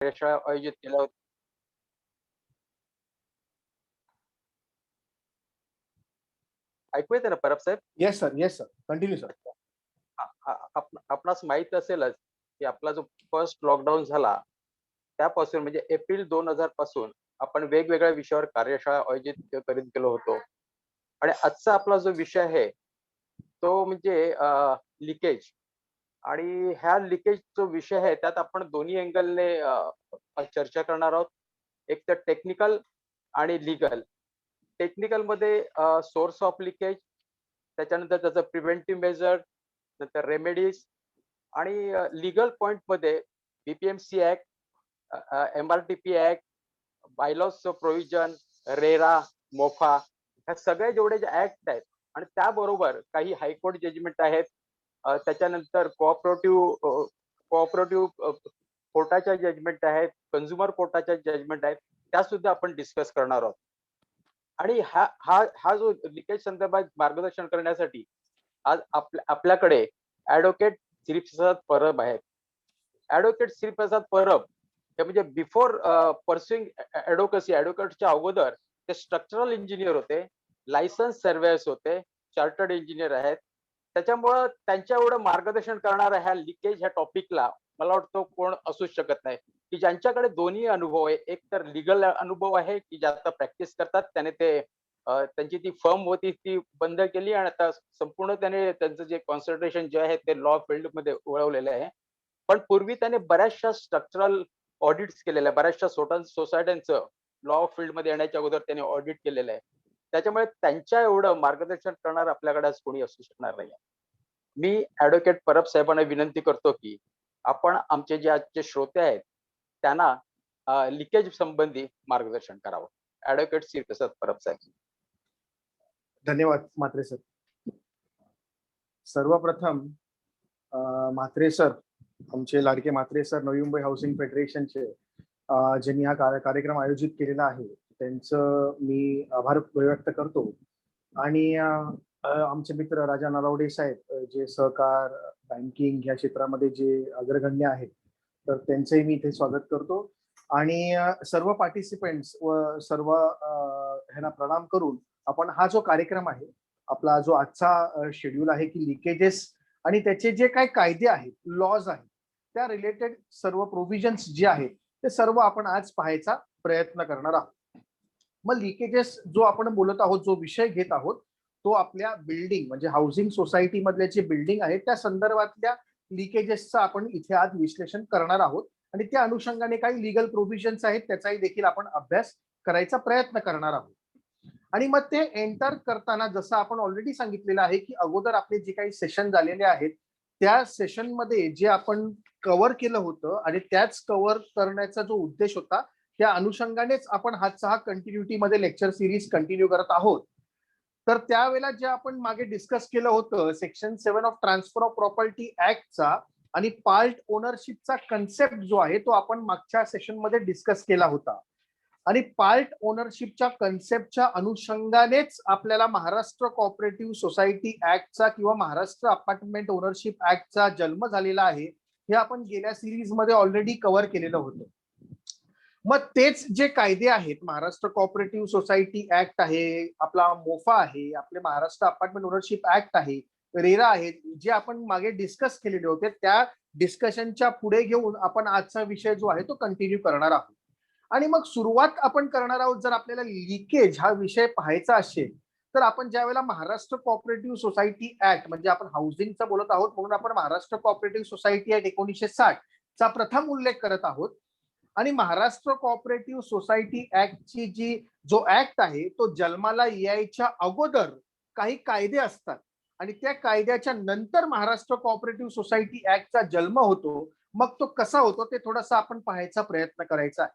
कार्यशाळा आयोजित केल्या होत्या. ऐकू येते ना Parab saheb? Yes sir, yes sir. Continue sir. आपणास माहित असेलच की आपला जो फर्स्ट लॉकडाऊन झाला त्यापासून म्हणजे एप्रिल 2000 पासून आपण वेगवेगळ्या विषयावर कार्यशाळा आयोजित करीत गेलो होतो. आणि आजचा आपला जो विषय आहे तो म्हणजे लिकेज. आणि ह्या लिकेज जो विषय आहे त्यात आपण दोन्ही अँगलने चर्चा करणार आहोत. एक तर टेक्निकल आणि लीगल. टेक्निकल मध्ये सोर्स ऑफ लिकेज, त्याच्यानंतर त्याचं प्रिव्हेंटिव्ह मेजर, नंतर रेमेडीज आणि लीगल पॉइंट मध्ये BPMC act, MRTP act, bylaws provision, RERA, MOFA ह्या सगळे जेवढे जे ऍक्ट आहेत आणि त्याबरोबर काही हायकोर्ट जजमेंट आहेत. त्याच्यानंतर कोऑपरेटिव्ह कोर्टाच्या जजमेंट आहेत, कंझ्युमर कोर्टाच्या जजमेंट आहेत, त्या सुद्धा आपण डिस्कस करणार आहोत. आणि हा हा हा जो लिकेज संदर्भात मार्गदर्शन करण्यासाठी आज आपल्याकडे ऍडव्होकेट श्रीप्रसाद परब आहेत. ऍडव्होकेट श्रीप्रसाद परब हे म्हणजे बिफोर परस्युइंग ऍडव्होकेटच्या अगोदर ते स्ट्रक्चरल इंजिनियर होते, लायसन्स सर्वेयर्स होते, चार्टर्ड इंजिनियर आहेत. त्याच्यामुळं त्यांच्या एवढं मार्गदर्शन करणाऱ्या ह्या लिकेज ह्या टॉपिकला मला वाटतं कोण असूच शकत नाही की ज्यांच्याकडे दोन्ही अनुभव आहे. एक तर लिगल अनुभव आहे की ज्याचा प्रॅक्टिस करतात, त्याने ते त्यांची ती फर्म होती ती बंद केली आणि आता संपूर्ण त्याने त्यांचं जे कॉन्सन्ट्रेशन जे आहे ते लॉ फील्डमध्ये वळवलेलं आहे. पण पूर्वी त्याने बऱ्याचशा स्ट्रक्चरल ऑडिट्स केलेल्या, बऱ्याचशा सोसायट्यांचं लॉ फील्डमध्ये येण्याच्या अगोदर त्याने ऑडिट केलेलं आहे. त्याच्यामुळे त्यांच्या एवढं मार्गदर्शन करणार आपल्याकडे आज कोणी असू शकणार नाही. मी ऍडव्होकेट परब साहेबांना विनंती करतो की आपण आमचे जे आजचे श्रोते आहेत त्यांना लिकेज संबंधी मार्गदर्शन करावं. ऍडव्होकेट श्रीप्रसाद परब साहेब. धन्यवाद म्हात्रे सर. सर्वप्रथम म्हात्रे सर, आमचे लाडके म्हात्रे सर, नवी मुंबई हाऊसिंग फेडरेशनचे ज्यांनी हा कार्यक्रम आयोजित केलेला आहे त्यांचं मी आभार व्यक्त करतो. आणि आमचे मित्र राजा नलावडे साहेब जे सहकार बँकिंग ह्या क्षेत्रामध्ये जे अग्रगण्य आहेत तर त्यांचंही मी इथे स्वागत करतो. आणि सर्व पार्टिसिपेंट्स व सर्व ह्यांना प्रणाम करून आपण हा जो कार्यक्रम आहे, आपला जो आजचा शेड्यूल आहे की लिकेजेस आणि त्याचे जे काही कायदे आहेत, लॉज आहेत, त्या रिलेटेड सर्व प्रोव्हिजन्स जे आहेत ते सर्व आपण आज पाहायचा प्रयत्न करणार आहोत. मग लिकेजेस जो आपण बोलत आहोत, जो विषय घेत आहोत तो आपल्या बिल्डिंग म्हणजे हाऊसिंग सोसायटी मधले जे बिल्डिंग आहेत त्या संदर्भातल्या लिकेजेसचं आपण इथे आज विश्लेषण करणार आहोत. आणि त्या अनुषंगाने काही लिगल प्रोव्हिजन्स आहेत त्याचाही देखील आपण अभ्यास करायचा प्रयत्न करणार आहोत. आणि मग ते एंटर करताना जसं आपण ऑलरेडी सांगितलेलं आहे की अगोदर आपले जे काही सेशन झालेले आहेत त्या सेशनमध्ये जे आपण कव्हर केलं होतं आणि त्याच कव्हर करण्याचा जो उद्देश होता त्या अनुषंगानेच आपण हातचा हा कंटिन्युटीमध्ये लेक्चर सिरीज कंटिन्यू करत आहोत. तर त्यावेळेला जे आपण मागे डिस्कस केलं होतं section 7 of transfer of property ऍक्टचा आणि पार्ट ओनरशिपचा कन्सेप्ट जो आहे तो आपण मागच्या सेशनमध्ये डिस्कस केला होता. आणि पार्ट ओनरशिपच्या कन्सेप्टच्या अनुषंगानेच आपल्याला महाराष्ट्र कोऑपरेटिव्ह सोसायटी ऍक्टचा किंवा महाराष्ट्र अपार्टमेंट ओनरशिप ऍक्टचा जन्म झालेला आहे हे आपण गेल्या सिरीजमध्ये ऑलरेडी कव्हर केलेलं होतं. मग तेच जे कायदे आहेत, महाराष्ट्र कोऑपरेटिव्ह सोसायटी ऍक्ट आहे, आपला मोफा आहे, आपले महाराष्ट्र अपार्टमेंट ओनरशिप ऍक्ट आहे, रेरा आहे, जे आपण मागे डिस्कस केलेले होते त्या डिस्कशनच्या पुढे घेऊन आपण आजचा विषय जो आहे तो कंटिन्यू करणार आहोत. आणि मग सुरुवात आपण करणार आहोत. जर आपल्याला लिकेज हा विषय पाहायचा असेल तर आपण ज्यावेळेला महाराष्ट्र कोऑपरेटिव्ह सोसायटी ऍक्ट म्हणजे आपण हाऊसिंगचा बोलत आहोत म्हणून आपण महाराष्ट्र कोऑपरेटिव्ह सोसायटी ऍक्ट 1960 चा प्रथम उल्लेख करत आहोत. आणि महाराष्ट्र कोऑपरेटिव्ह सोसायटी ऍक्टची जी जो ऍक्ट आहे तो जन्माला यायच्या अगोदर काही कायदे असतात आणि त्या कायद्याच्या नंतर महाराष्ट्र कोऑपरेटिव्ह सोसायटी ऍक्टचा जन्म होतो. मग तो कसा होतो ते थोडासा आपण पाहायचा प्रयत्न करायचा आहे.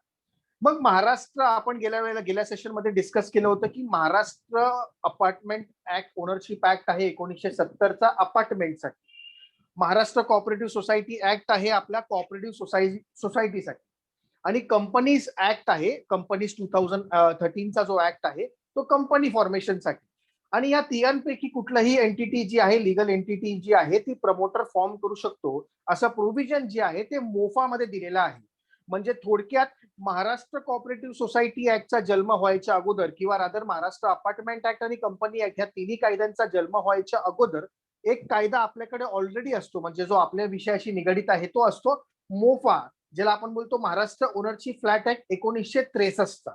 मग महाराष्ट्र आपण गेल्या सेशनमध्ये डिस्कस केलं होतं की Maharashtra apartment act ownership act आहे 1970चा अपार्टमेंटसाठी. महाराष्ट्र कोऑपरेटिव्ह सोसायटी ऍक्ट आहे आपल्या कोऑपरेटिव्ह सोसायटीसाठी. आणि कंपनीज ऍक्ट आहे, कंपनीज 2013चा जो ऍक्ट आहे तो कंपनी फॉर्मेशनसाठी. आणि या तिघांपैकी कुठलाही एंटिटी जी आहे, लिगल एंटिटी जी आहे ती प्रमोटर फॉर्म करू शकतो असं प्रोव्हिजन जे आहे ते मोफा मध्ये दिलेलं आहे. म्हणजे थोडक्यात महाराष्ट्र कॉपरेटिव्ह सोसायटी ऍक्टचा जन्म व्हायच्या अगोदर किंवा रादर महाराष्ट्र अपार्टमेंट ऍक्ट आणि कंपनी ऍक्ट ह्या तिन्ही कायद्यांचा जन्म व्हायच्या अगोदर एक कायदा आपल्याकडे ऑलरेडी असतो, म्हणजे जो आपल्या विषयाशी निगडित आहे तो असतो मोफा, ज्याला आपण बोलतो महाराष्ट्र ओनरशिप फ्लॅट ऍक्ट 1963.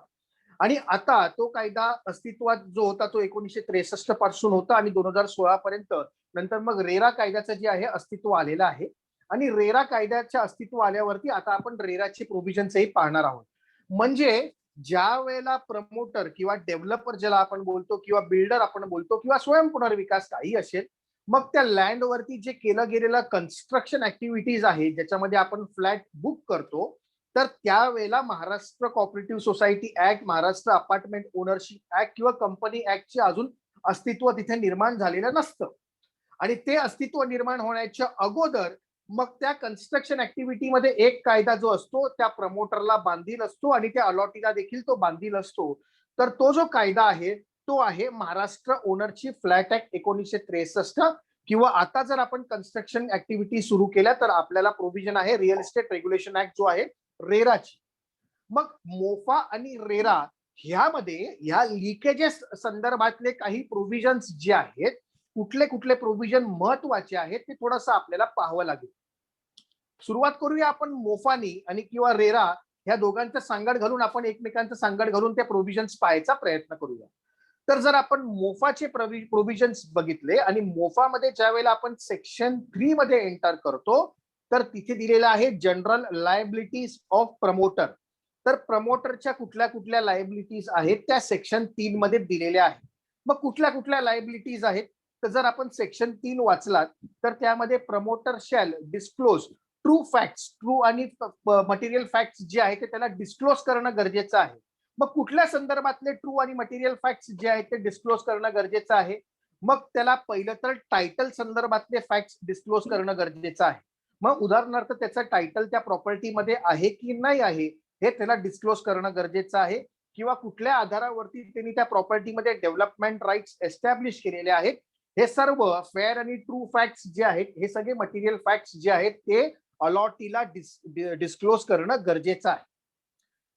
आणि आता तो कायदा अस्तित्वात जो होता तो 1963 पासून होता आणि 2016 पर्यंत नंतर मग रेरा कायद्याचं जे आहे अस्तित्व आलेलं आहे. आणि रेरा कायद्याच्या अस्तित्व आल्यावरती आता आपण रेराचे प्रोव्हिजन्सही पाहणार आहोत. म्हणजे ज्या वेळेला प्रमोटर किंवा डेव्हलपर ज्याला आपण बोलतो किंवा बिल्डर आपण बोलतो किंवा स्वयंपुनर्विकास काही असेल, मग त्या लँडवरती जे केलं गेलेलं कन्स्ट्रक्शन ऍक्टिव्हिटीज आहे ज्याच्यामध्ये आपण फ्लॅट बुक करतो, तर त्यावेळेला Maharashtra cooperative society act, Maharashtra apartment ownership act किंवा कंपनी ऍक्टचे अजून अस्तित्व तिथे निर्माण झालेलं नसतं. आणि ते अस्तित्व निर्माण होण्याच्या अगोदर मग त्या कन्स्ट्रक्शन ऍक्टिव्हिटीमध्ये एक कायदा जो असतो त्या प्रमोटरला बांधील असतो आणि त्या अलॉटीला देखील तो बांधील असतो. तर तो जो कायदा आहे तो आहे महाराष्ट्र ओनरशिप फ्लॅट ऍक्ट 1963. किंवा आता जर आपण कन्स्ट्रक्शन ऍक्टिव्हिटी सुरू केल्या तर आपल्याला प्रोव्हिजन आहे रिअल इस्टेट रेग्युलेशन ऍक्ट जो आहे रेराची. मग मोफा आणि रेरा ह्यामध्ये ह्या लिकेजेस संदर्भातले काही प्रोव्हिजन्स जे आहेत, कुठले कुठले प्रोव्हिजन महत्वाचे आहेत ते थोडंसं आपल्याला पाहावं लागेल. सुरुवात करूया आपण मोफानी आणि किंवा रेरा ह्या दोघांचं सांगड घालून आपण एकमेकांचं सांगड घालून ते प्रोव्हिजन्स पाहायचा प्रयत्न करूया. तर जर आपण मोफाचे प्रोव्हिजन्स बघितले आणि मोफामध्ये ज्या वेळेला आपण सेक्शन 3 मध्ये एंटर करतो तर तिथे दिलेलं आहे जनरल लायबिलिटीज ऑफ प्रमोटर. तर प्रमोटरच्या कुठल्या कुठल्या लायबिलिटीज आहेत त्या सेक्शन 3 मध्ये दिलेल्या आहेत. मग कुठल्या कुठल्या लायबिलिटीज आहेत, तर जर आपण सेक्शन 3 वाचलात तर त्यामध्ये promoter shall disclose true facts, true आणि मटेरियल फॅक्ट्स जे आहे ते त्याला डिस्क्लोज करणं गरजेचं आहे. मग कुठल्या संदर्भातले ट्रू आणि मटेरियल फॅक्ट्स जे आहेत ते डिस्क्लोज करणं गरजेचं आहे, मग त्याला पहिलं तर टायटल संदर्भातले फॅक्ट्स डिस्क्लोज करणं गरजेचं आहे. मग उदाहरणार्थ त्याचं टायटल त्या प्रॉपर्टीमध्ये आहे की नाही आहे हे त्याला डिस्क्लोज करणं गरजेचं आहे. किंवा कुठल्या आधारावरती त्यांनी त्या प्रॉपर्टीमध्ये डेव्हलपमेंट राईट्स एस्टॅब्लिश केलेले आहेत, हे सर्व फेअर आणि ट्रू फॅक्ट्स जे आहेत हे सगळे मटेरियल फॅक्ट्स जे आहेत ते अलॉटीला डिस्क्लोज करणं गरजेचं आहे.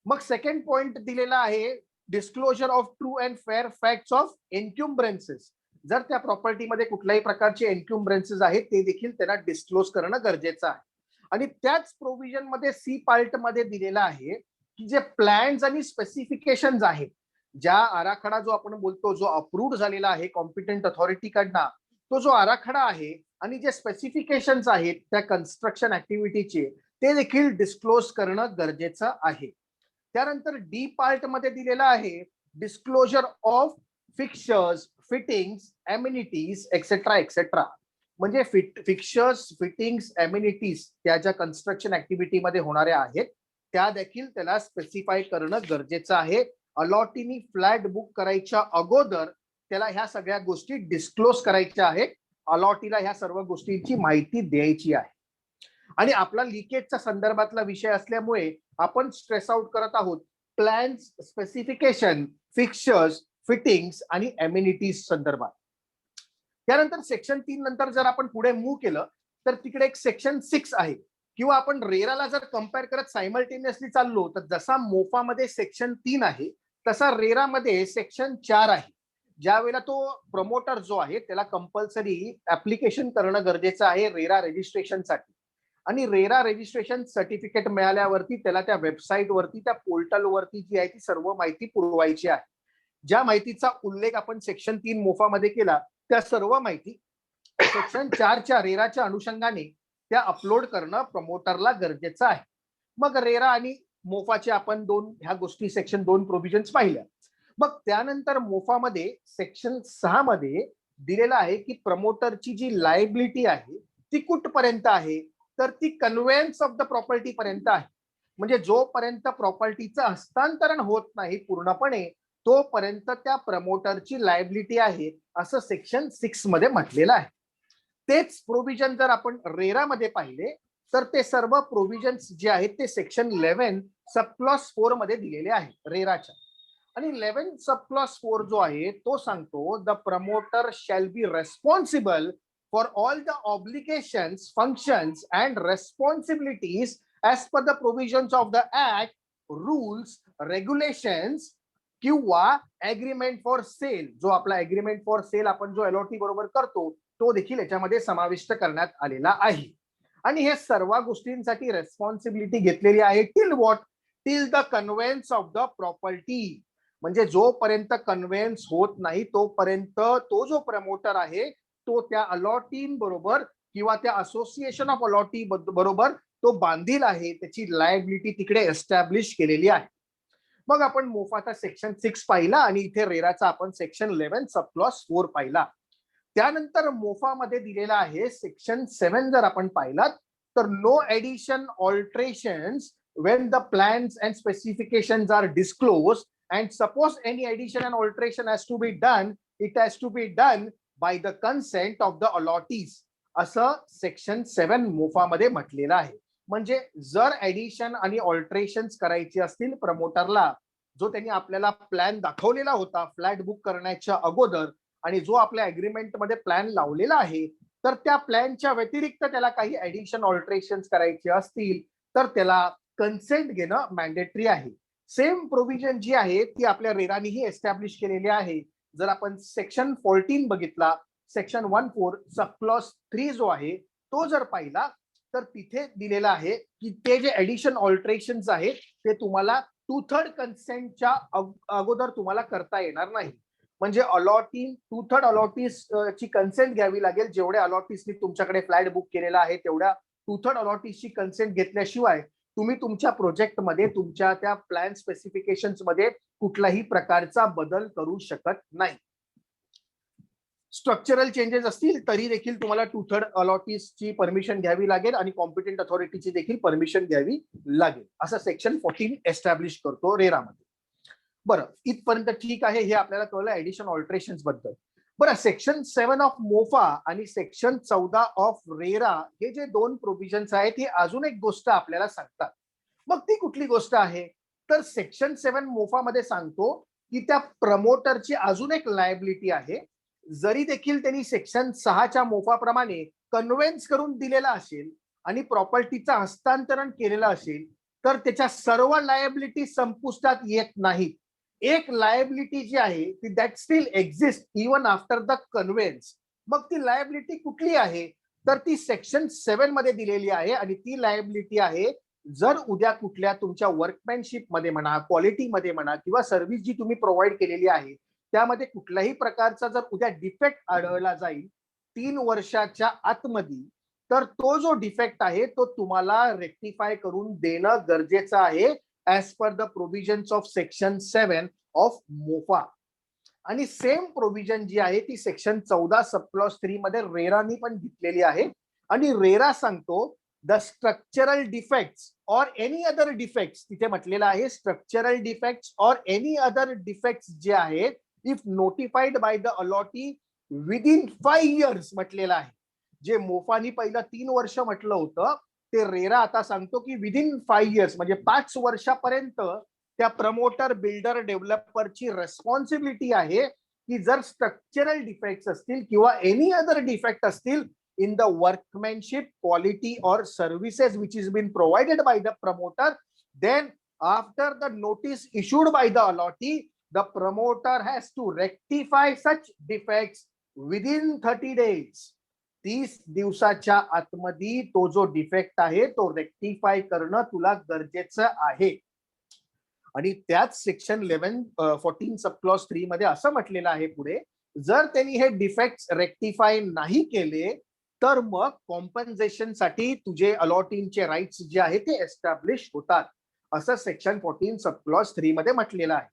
मग सेकंड पॉइंट दिलेला आहे disclosure of true and fair facts of encumbrances. जर त्या प्रॉपर्टीमध्ये कुठल्याही प्रकारचे एन्क्युम्ब्रन्सेस आहेत ते देखील त्यांना डिस्क्लोज करणं गरजेचं आहे. आणि त्याच प्रोव्हिजन मध्ये सी पार्ट मध्ये दिलेला आहे की जे प्लॅन्स आणि स्पेसिफिकेशन्स आहेत, ज्या आराखडा जो आपण बोलतो जो अप्रूव्ड झालेला आहे कॉम्पिटंट अथॉरिटीकडनं, तो जो आराखडा आहे आणि जे स्पेसिफिकेशन्स आहेत त्या कन्स्ट्रक्शन ऍक्टिव्हिटीचे ते देखील डिस्क्लोज करणं गरजेचं आहे. त्यानंतर डी पार्ट मध्ये दिलेला आहे disclosure of fixtures, fittings, amenities etcetera etcetera. म्हणजे फिक्चर्स, फिटिंग्स, एम्युनिटीज त्या ज्या कन्स्ट्रक्शन ऍक्टिव्हिटीमध्ये होणाऱ्या आहेत त्या देखील त्याला स्पेसिफाय करणं गरजेचं आहे. अलॉटीनी फ्लॅट बुक करायच्या अगोदर त्याला ह्या सगळ्या गोष्टी डिस्क्लोज करायच्या आहेत, अलॉटीला ह्या सर्व गोष्टींची माहिती द्यायची आहे. आणि आपला लिकेजच्या संदर्भातला विषय असल्यामुळे आपण स्ट्रेस आउट करत आहोत प्लॅन्स, स्पेसिफिकेशन, फिक्चर्स, फिटिंग्स आणि एम्युनिटीज संदर्भात. त्यानंतर सेक्शन 3 नंतर जर आपण पुढे मूव्ह केलं तर तिकडे एक सेक्शन 6 आहे. किंवा आपण रेराला जर कम्पेअर करत सायमल्टेनियसली चाललो तर जसा मोफामध्ये सेक्शन 3 आहे तसा रेरामध्ये सेक्शन 4 आहे. ज्या वेळेला तो प्रमोटर जो आहे त्याला कंपल्सरी ऍप्लिकेशन करणं गरजेचं आहे रेरा रजिस्ट्रेशनसाठी. आणि रेरा रजिस्ट्रेशन सर्टिफिकेट मिळाल्यावरती त्याला त्या वेबसाईटवरती, त्या पोर्टलवरती जी आहे ती सर्व माहिती पुरवायची आहे. ज्या माहितीचा उल्लेख आपण सेक्शन 3 मोफामध्ये केला त्या सर्व माहिती सेक्शन 4च्या रेराच्या अनुषंगाने त्या अपलोड करणं प्रमोटरला गरजेचं आहे. मग रेरा आणि मोफाचे आपण ह्या गोष्टी सेक्शन 2 प्रोव्हिजन्स पाहिल्या. मग त्यानंतर मोफामध्ये सेक्शन 6 मध्ये दिलेलं आहे की प्रमोटरची जी लायबिलिटी आहे ती कुठपर्यंत आहे, तर ती कन्व्हेन्स ऑफ द प्रॉपर्टी पर्यंत आहे. म्हणजे जोपर्यंत प्रॉपर्टीचं हस्तांतरण होत नाही पूर्णपणे तोपर्यंत त्या प्रमोटरची लायबिलिटी आहे असं सेक्शन 6 मध्ये म्हटलेलं आहे. तेच प्रोव्हिजन जर आपण रेरामध्ये पाहिले तर ते सर्व प्रोव्हिजन्स जे आहेत ते सेक्शन 11 सब क्लॉज 4 मध्ये दिलेले आहेत रेराच्या. आणि 11 सब क्लॉज 4 जो आहे तो सांगतो the promoter shall be responsible for all the obligations, functions and responsibilities as per the provisions of the act, rules, regulations किंवा अग्रीमेंट फॉर सेल, जो आपला अग्रीमेंट फॉर सेल आपण जो अलॉटी बरोबर करतो तो देखील याच्यामध्ये समाविष्ट करण्यात आलेला आहे. आणि हे सर्व गोष्टींसाठी रेस्पॉन्सिबिलिटी घेतलेली आहे till what, till the conveyance of the property. म्हणजे जोपर्यंत कन्व्हेन्स होत नाही तोपर्यंत तो जो प्रमोटर आहे तो त्या अलॉटीन बरोबर किंवा त्या असोसिएशन ऑफ अलॉटी बरोबर तो बांधील आहे, त्याची लायबिलिटी तिकडे एस्टॅब्लिश केलेली आहे. मग आपण मोफाचा सेक्शन 6 पाहिला आणि इथे रेराचा आपण सेक्शन 11 सब क्लॉज 4 पाहिला. त्यानंतर मोफामध्ये दिलेला आहे सेक्शन 7 जर आपण पाहिलात तर no addition alterations when the plans and specifications are disclosed, and suppose any addition and alteration has to be done, it has to be done by the consent of the allottees, असं section 7 मोफामध्ये म्हटलेलं आहे. म्हणजे जर addition आणि ऑल्ट्रेशन्स करायची असतील प्रमोटरला, जो त्यांनी आपल्याला प्लॅन दाखवलेला होता फ्लॅट बुक करण्याच्या अगोदर आणि जो आपल्या अग्रीमेंट मध्ये प्लॅन लावलेला आहे, तर त्या प्लॅनच्या व्यतिरिक्त त्याला काही ऍडिशन ऑल्ट्रेशन्स करायचे असतील तर त्याला कन्सेंट घेणं मॅन्डेटरी आहे. सेम प्रोव्हिजन जी आहे ती आपल्या रेरानीही एस्टॅब्लिश केलेली आहे. जर आपण सेक्शन 14 बघितला, सेक्शन 14 सब क्लॉज 3 जो आहे तो जर पाहिला तर तिथे दिलेलं आहे की ते जे ऍडिशन ऑल्ट्रेशन्स आहेत ते तुम्हाला 2/3 कन्सेंटच्या अगोदर तुम्हाला करता येणार नाही. म्हणजे अलॉटी 2/3 अलॉटीस ची कन्सेंट घ्यावी लागेल. जेवढ्या अलॉटीसनी तुमच्याकडे फ्लॅट बुक केलेला आहे तेवढ्या 2/3 अलॉटीसची कन्सेंट घेतल्याशिवाय तुम्ही तुमच्या प्रोजेक्टमध्ये तुमच्या त्या प्लॅन स्पेसिफिकेशन्स मध्ये कुठलाही प्रकारचा बदल करू शकत नाही. स्ट्रक्चरल चेंजेस असतील तरी देखील तुम्हाला 2/3 अलॉटीसची परमिशन घ्यावी लागेल आणि कॉम्पिटंट अथॉरिटीची देखील परमिशन घ्यावी लागेल, असं सेक्शन 14 एस्टॅब्लिश करतो रेरामध्ये. बरं, इथपर्यंत ठीक आहे, हे आपल्याला कळलं ऍडिशन ऑल्ट्रेशन्स बद्दल. बरं, सेक्शन 7 ऑफ मोफा आणि सेक्शन 14 ऑफ रेरा हे जे दोन प्रोव्हिजन्स आहेत हे अजून एक गोष्ट आपल्याला सांगतात. मग ती कुठली गोष्ट आहे तर सेक्शन 7 मोफामध्ये सांगतो की त्या प्रमोटरची अजून एक लायबिलिटी आहे. जरी देखील त्यांनी सेक्शन 6च्या मोफाप्रमाणे कन्व्हेन्स करून दिलेला असेल आणि प्रॉपर्टीचं हस्तांतरण केलेलं असेल तर त्याच्या सर्व लायबिलिटी संपुष्टात येत नाहीत. एक लायबिलिटी जी आहे ती that steel exist even after the conveyance. मग ती लायबिलिटी कुठली आहे तर ती सेक्शन 7 मध्ये दिलेली आहे आणि ती लायबिलिटी आहे जर उद्या कुठल्या तुमच्या वर्कमॅनशिप मध्ये म्हणा, क्वालिटीमध्ये म्हणा किंवा सर्व्हिस जी तुम्ही प्रोव्हाइड केलेली आहे त्यामध्ये कुठल्याही प्रकारचा जर उद्या डिफेक्ट आढळला जाईल 3 वर्षाच्या आतमध्ये, तर तो जो डिफेक्ट आहे तो तुम्हाला रेक्टिफाय करून देणं गरजेचं आहे as per the provisions of section 7 of MOFA. आणि सेम प्रोव्हिजन जी आहे ती सेक्शन 14 सब क्लॉज 3 मध्ये रेरानी पण घेतलेली आहे. आणि रेरा सांगतो the structural defects or any other defects, तिथे म्हटलेलं आहे structural defects or any other defects जे आहेत if notified by the allottee within 5 years म्हटलेलं आहे. जे मोफानी पहिलं 3 वर्ष म्हटलं होतं ते रेरा आता सांगतो की विदिन 5 years म्हणजे 5 वर्षापर्यंत त्या प्रमोटर, बिल्डर, डेव्हलपरची रेस्पॉन्सिबिलिटी आहे की जर स्ट्रक्चरल डिफेक्ट्स असतील किंवा एनी अदर डिफेक्ट असतील in the workmanship, quality or services which is been provided by the promoter, then after the notice issued by the allottee, the promoter has to rectify such defects within 30 days. 30 दिवसाच्या आतमध्ये तो जो defect आहे तो rectify करणं तुला गरजेचं आहे. आणि त्याच सेक्शन 14 सब क्लॉज 3 मध्ये असं म्हटलेलं आहे पुढे, जर त्यांनी हे डिफेक्ट्स रेक्टिफाय नाही केले तर मग कॉम्पन्सेशन साठी तुझे अलॉटिंगचे राईट्स जे आहे ते एस्टॅब्लिश होतात, असं सेक्शन 14 सब क्लॉज 3 मध्ये म्हटलेलं आहे.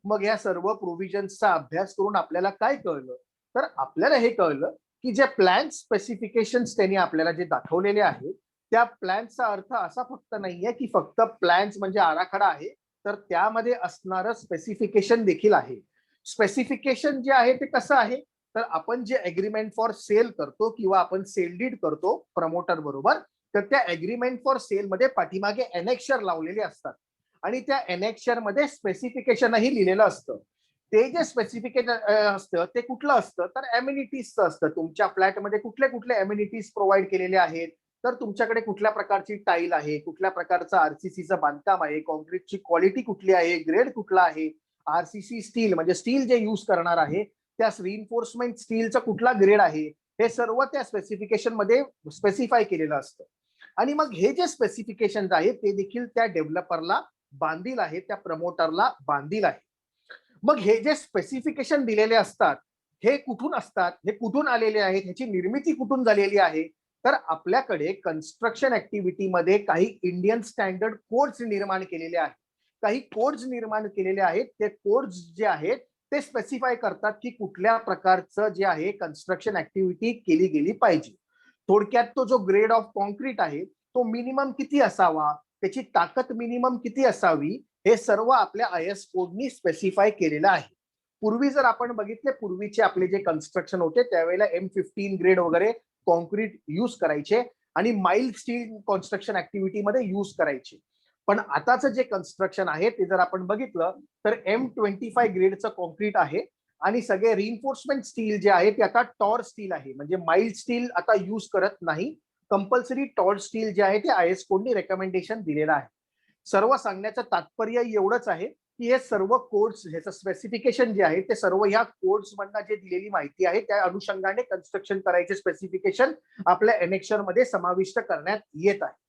मग या सर्व प्रोव्हिजन्सचा अभ्यास करून आपल्याला काय कळलं तर आपल्याला हे कळलं की जे प्लॅन स्पेसिफिकेशन्स त्यांनी आपल्याला जे दाखवलेले आहेत त्या प्लॅनचा अर्थ असा फक्त नाहीये की फक्त प्लॅन्स म्हणजे आराखडा आहे, तर त्यामध्ये असणारं स्पेसिफिकेशन देखील आहे. स्पेसिफिकेशन जे आहे ते कसं आहे तर आपण जे अग्रीमेंट फॉर सेल करतो किंवा आपण सेल डीड करतो प्रमोटर बरोबर, तर त्या अग्रीमेंट फॉर सेल मध्ये पाठीमागे एनेक्शर लावलेले असतात आणि त्या एनेक्शर मध्ये स्पेसिफिकेशनही लिहिलेलं असतं. ते जे स्पेसिफिकेशन असतं ते कुठलं असतं तर एम्युनिटीजचं असतं. तुमच्या फ्लॅटमध्ये कुठले कुठले एम्युनिटीज प्रोव्हाइड केलेले आहेत तर तुमच्याकडे कुठल्या प्रकारची टाईल आहे, कुठल्या प्रकारचं आरसीसीचं बांधकाम आहे, कॉन्क्रीटची क्वालिटी कुठली आहे, ग्रेड कुठला आहे, आरसीसी स्टील म्हणजे स्टील जे युज करणार आहे त्या रिइन्फोर्समेंट स्टीलचा कुठला ग्रेड आहे, हे सर्व त्या स्पेसिफिकेशन मध्ये स्पेसिफाय केलेलं असतं. आणि मग हे जे स्पेसिफिकेशन आहे ते देखील त्या डेव्हलपरला बांधील आहे, त्या प्रमोटरला बांधील आहे. मग हे जे स्पेसिफिकेशन दिलेले असतात हे कुठून असतात, हे कुठून आलेले आहेत, ह्याची निर्मिती कुठून झालेली आहे, तर आपल्याकडे कन्स्ट्रक्शन ऍक्टिव्हिटीमध्ये काही इंडियन स्टँडर्ड कोड्स निर्माण केलेले आहेत. काही कोड्स निर्माण केलेले आहेत. ते कोड्स जे आहेत ते स्पेसिफाय करतात की कुठल्या प्रकारचं जे आहे कन्स्ट्रक्शन ऍक्टिव्हिटी केली गेली पाहिजे. थोडक्यात तो जो ग्रेड ऑफ कॉन्क्रीट आहे तो मिनिमम किती असावा, त्याची ताकद मिनिमम किती असावी, हे सर्व आपल्या IS कोडनी स्पेसिफाय केलेलं आहे. पूर्वी जर आपण बघितले, पूर्वीचे आपले जे कन्स्ट्रक्शन होते त्यावेळेला M15 ग्रेड वगैरे कॉन्क्रीट यूज करायचे आणि माइल्ड स्टील कन्स्ट्रक्शन ऍक्टिव्हिटीमध्ये यूज करायचे. पण आताचं जे कन्स्ट्रक्शन आहे ते जर आपण बघितलं तर M25 ग्रेडचं कॉन्क्रीट आहे आणि सगळे रिइन्फोर्समेंट स्टील जे आहे ते आता टॉर स्टील आहे. म्हणजे माइल्ड स्टील आता यूज करत नाही, कंपल्सरी टॉर स्टील जे आहे ते IS कोडनी रेकमेंडेशन दिलेलं आहे. सर्व सांगण्याचं तात्पर्य एवढंच आहे की हे सर्व कोड्स, ह्याचं स्पेसिफिकेशन जे आहे ते सर्व ह्या कोड्स मधनं जे दिलेली माहिती आहे त्या अनुषंगाने कन्स्ट्रक्शन करायचे स्पेसिफिकेशन आपल्या एनेक्शर मध्ये समाविष्ट करण्यात येत आहे.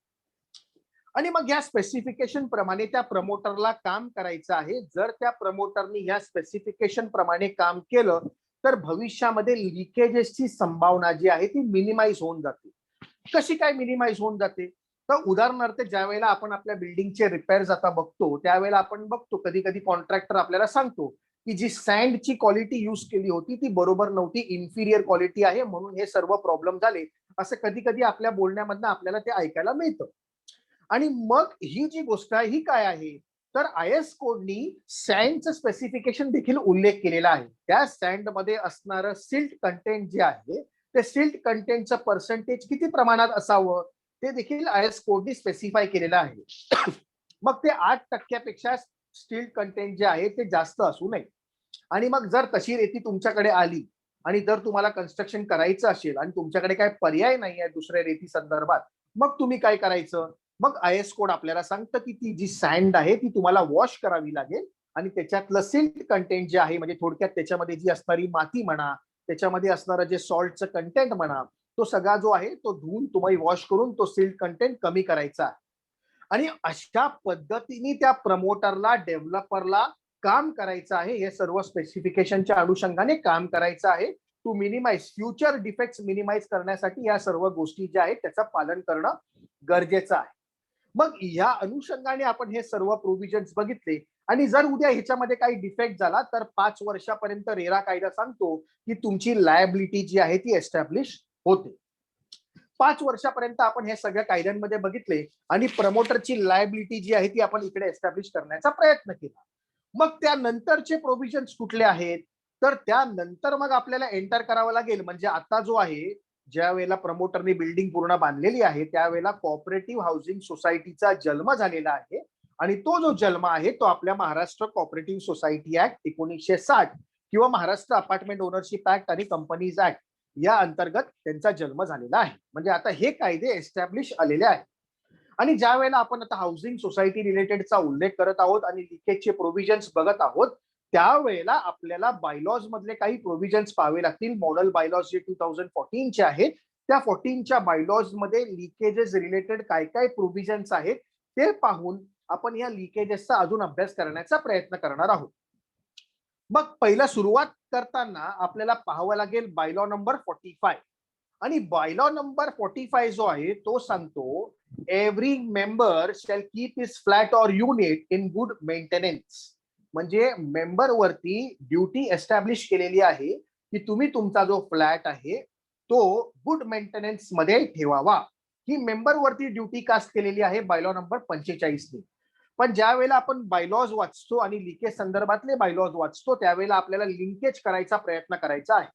आणि मग या स्पेसिफिकेशन प्रमाणे त्या प्रमोटरला काम करायचं आहे. जर त्या प्रमोटरनी ह्या स्पेसिफिकेशन प्रमाणे काम केलं तर भविष्यामध्ये लिकेजेसची संभावना जी आहे ती मिनिमाइज होऊन जाते. कशी काय मिनिमाइज होऊन जाते, तर उदाहरणार्थ ज्या वेळेला आपण आपल्या बिल्डिंगचे रिपेअर्स आता बघतो त्यावेळेला आपण बघतो कधी कधी कॉन्ट्रॅक्टर आपल्याला सांगतो की जी सँडची क्वालिटी यूज केली होती ती बरोबर नव्हती, इन्फिरियर क्वालिटी आहे म्हणून हे सर्व प्रॉब्लेम झाले, असं कधी कधी आपल्या बोलण्यामधनं आपल्याला ते ऐकायला मिळतं. आणि मग ही जी गोष्ट आहे ही काय आहे, तर IS कोडनी सँडचं स्पेसिफिकेशन देखील उल्लेख केलेला आहे. त्या सँड मध्ये असणारं सिल्ट कंटेंट जे आहे ते सिल्ट कंटेंटचं पर्सेंटेज किती प्रमाणात असावं ते देखील IS कोडनी स्पेसिफाय केलेलं आहे. मग ते 8% स्टील कंटेंट जे आहे ते जास्त असू नये. आणि मग जर तशी रेती तुमच्याकडे आली आणि जर तुम्हाला कन्स्ट्रक्शन करायचं असेल आणि तुमच्याकडे काय पर्याय नाही आहे दुसऱ्या रेती संदर्भात, मग तुम्ही काय करायचं, मग IS कोड आपल्याला सांगतं की ती जी सँड आहे ती तुम्हाला वॉश करावी लागेल आणि त्याच्यातलं सिल्ट कंटेंट जे आहे, म्हणजे थोडक्यात त्याच्यामध्ये जी असणारी माती म्हणा, त्याच्यामध्ये असणारं जे सॉल्टचं कंटेंट म्हणा, तो सगळा जो आहे तो धुवून तुम्ही वॉश करून तो सिल्ट कंटेंट कमी करायचा आहे. आणि अशा पद्धतीने त्या प्रमोटरला, डेव्हलपरला काम करायचं आहे. हे सर्व स्पेसिफिकेशनच्या अनुषंगाने काम करायचं आहे. To minimize future defects minimize करण्यासाठी या सर्व गोष्टी ज्या आहेत त्याचं पालन करणं गरजेचं आहे. मग या अनुषंगाने आपण हे सर्व प्रोव्हिजन्स बघितले आणि जर उद्या ह्याच्यामध्ये काही डिफेक्ट झाला तर 5 वर्षापर्यंत रेरा कायदा सांगतो की तुमची लायबिलिटी जी आहे ती एस्टॅब्लिश होते. 5 वर्षापर्यंत आपण हे सगळ्या कायद्यांमध्ये बघितले आणि प्रमोटरची लायबिलिटी जी आहे ती आपण इकडे एस्टॅब्लिश करण्याचा प्रयत्न केला. मग त्यानंतरचे प्रोव्हिजन्स कुठले आहेत, तर त्यानंतर मग आपल्याला एंटर करावं लागेल. म्हणजे आता जो आहे, ज्या वेळेला प्रमोटरने बिल्डिंग पूर्ण बांधलेली आहे त्यावेळेला कोऑपरेटिव्ह हाऊसिंग सोसायटीचा जन्म झालेला आहे आणि तो जो जन्म आहे तो आपल्या महाराष्ट्र कोऑपरेटिव्ह सोसायटी ऍक्ट 1960 किंवा महाराष्ट्र अपार्टमेंट ओनरशिप ऍक्ट आणि कंपनीज ऍक्ट या अंतर्गत त्यांचा जन्म झालेला आहे. म्हणजे आता हे कायदे एस्टॅब्लिश आलेले आहेत. आणि ज्या वेळेला आपण आता हाऊसिंग सोसायटी रिलेटेडचा उल्लेख करत आहोत आणि लिकेजचे प्रोव्हिजन्स बघत आहोत त्यावेळेला आपल्याला बायलॉज मधले काही प्रोव्हिजन्स पाहावे लागतील. मॉडेल बायलॉज जे 2014 चे आहेत त्या 14च्या बायलॉज मध्ये लिकेजेस रिलेटेड काय काय प्रोव्हिजन्स आहेत ते पाहून आपण या लिकेजेसचा अजून अभ्यास करण्याचा प्रयत्न करणार आहोत. मग पहिला सुरुवात करताना आपल्याला पाहावं लागेल बायलॉ नंबर 45. आणि बायलॉ नंबर 45 जो आहे तो सांगतो every member shall keep his flat or unit in good maintenance. म्हणजे मेंबर वरती ड्युटी एस्टॅब्लिश केलेली आहे की तुम्ही तुमचा जो फ्लॅट आहे तो गुड मेंटेनन्स मध्ये ठेवावा. ही मेंबर वरती ड्युटी कास्ट केलेली आहे बायलॉ नंबर 45 ने. पण ज्या वेळेला आपण बायलॉज वाचतो आणि लिकेज संदर्भातले बायलॉज वाचतो त्यावेळेला आपल्याला लिंकेज करायचा प्रयत्न करायचा आहे.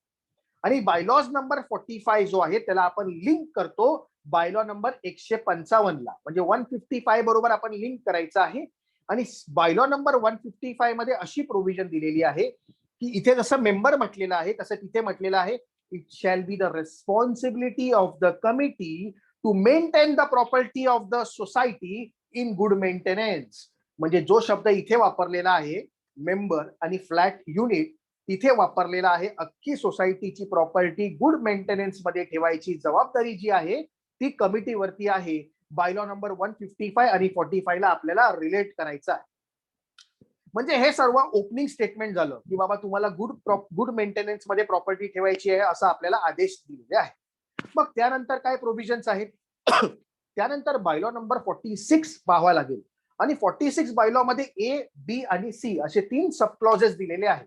आणि बायलॉज नंबर 45 जो आहे त्याला आपण लिंक करतो बायलॉ नंबर 155 ला. म्हणजे 155 बरोबर आपण लिंक करायचं आहे. आणि बायलॉ नंबर 155 मध्ये अशी प्रोव्हिजन दिलेली आहे की इथे जसं मेंबर म्हटलेलं आहे तसं तिथे म्हटलेलं आहे it shall be the responsibility of the committee to maintain the property of the society in good maintenance. म्हणजे जो शब्द इथे वापरलेला आहे मेंबर आणि फ्लॅट युनिट, तिथे वापरलेला आहे अख्खी सोसायटीची प्रॉपर्टी गुड मेंटेनन्स मध्ये ठेवायची जबाबदारी जी आहे ती कमिटीवरती आहे. बायलॉ नंबर 155 आणि 45 ला आपल्याला रिलेट करायचं आहे. म्हणजे हे सर्व ओपनिंग स्टेटमेंट झालं की बाबा तुम्हाला गुड मेंटेनन्स मध्ये प्रॉपर्टी ठेवायची आहे असं आपल्याला आदेश दिलेले आहे. मग त्यानंतर काय प्रोव्हिजन्स आहेत त्यानंतर बायलॉ नंबर 46 पाहावा लागेल. आणि 46 बायलॉ मध्ये ए, बी आणि सी असे 3 सब क्लॉजेस दिलेले आहेत.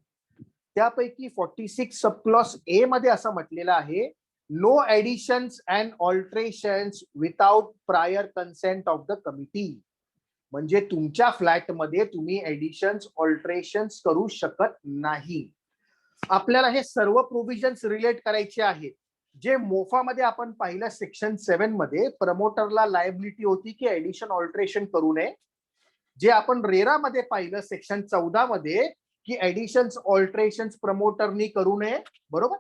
त्यापैकी 46 सब क्लॉज ए मध्ये असं म्हटलेलं आहे, no additions and alterations without prior consent of the committee. म्हणजे तुमच्या फ्लॅटमध्ये तुम्ही ऍडिशन्स ऑल्टरेशन्स करू शकत नाही. आपल्याला हे सर्व प्रोव्हिजन्स रिलेट करायचे आहेत. जे मोफामध्ये आपण पाहिलं सेक्शन 7 मध्ये प्रमोटरला लायबिलिटी होती की ऍडिशन ऑल्टरेशन करू नये. जे आपण रेरा मध्ये पाहिलं सेक्शन 14 मध्ये की ऍडिशन्स ऑल्टरेशन्स प्रमोटरनी करू नये. बरोबर.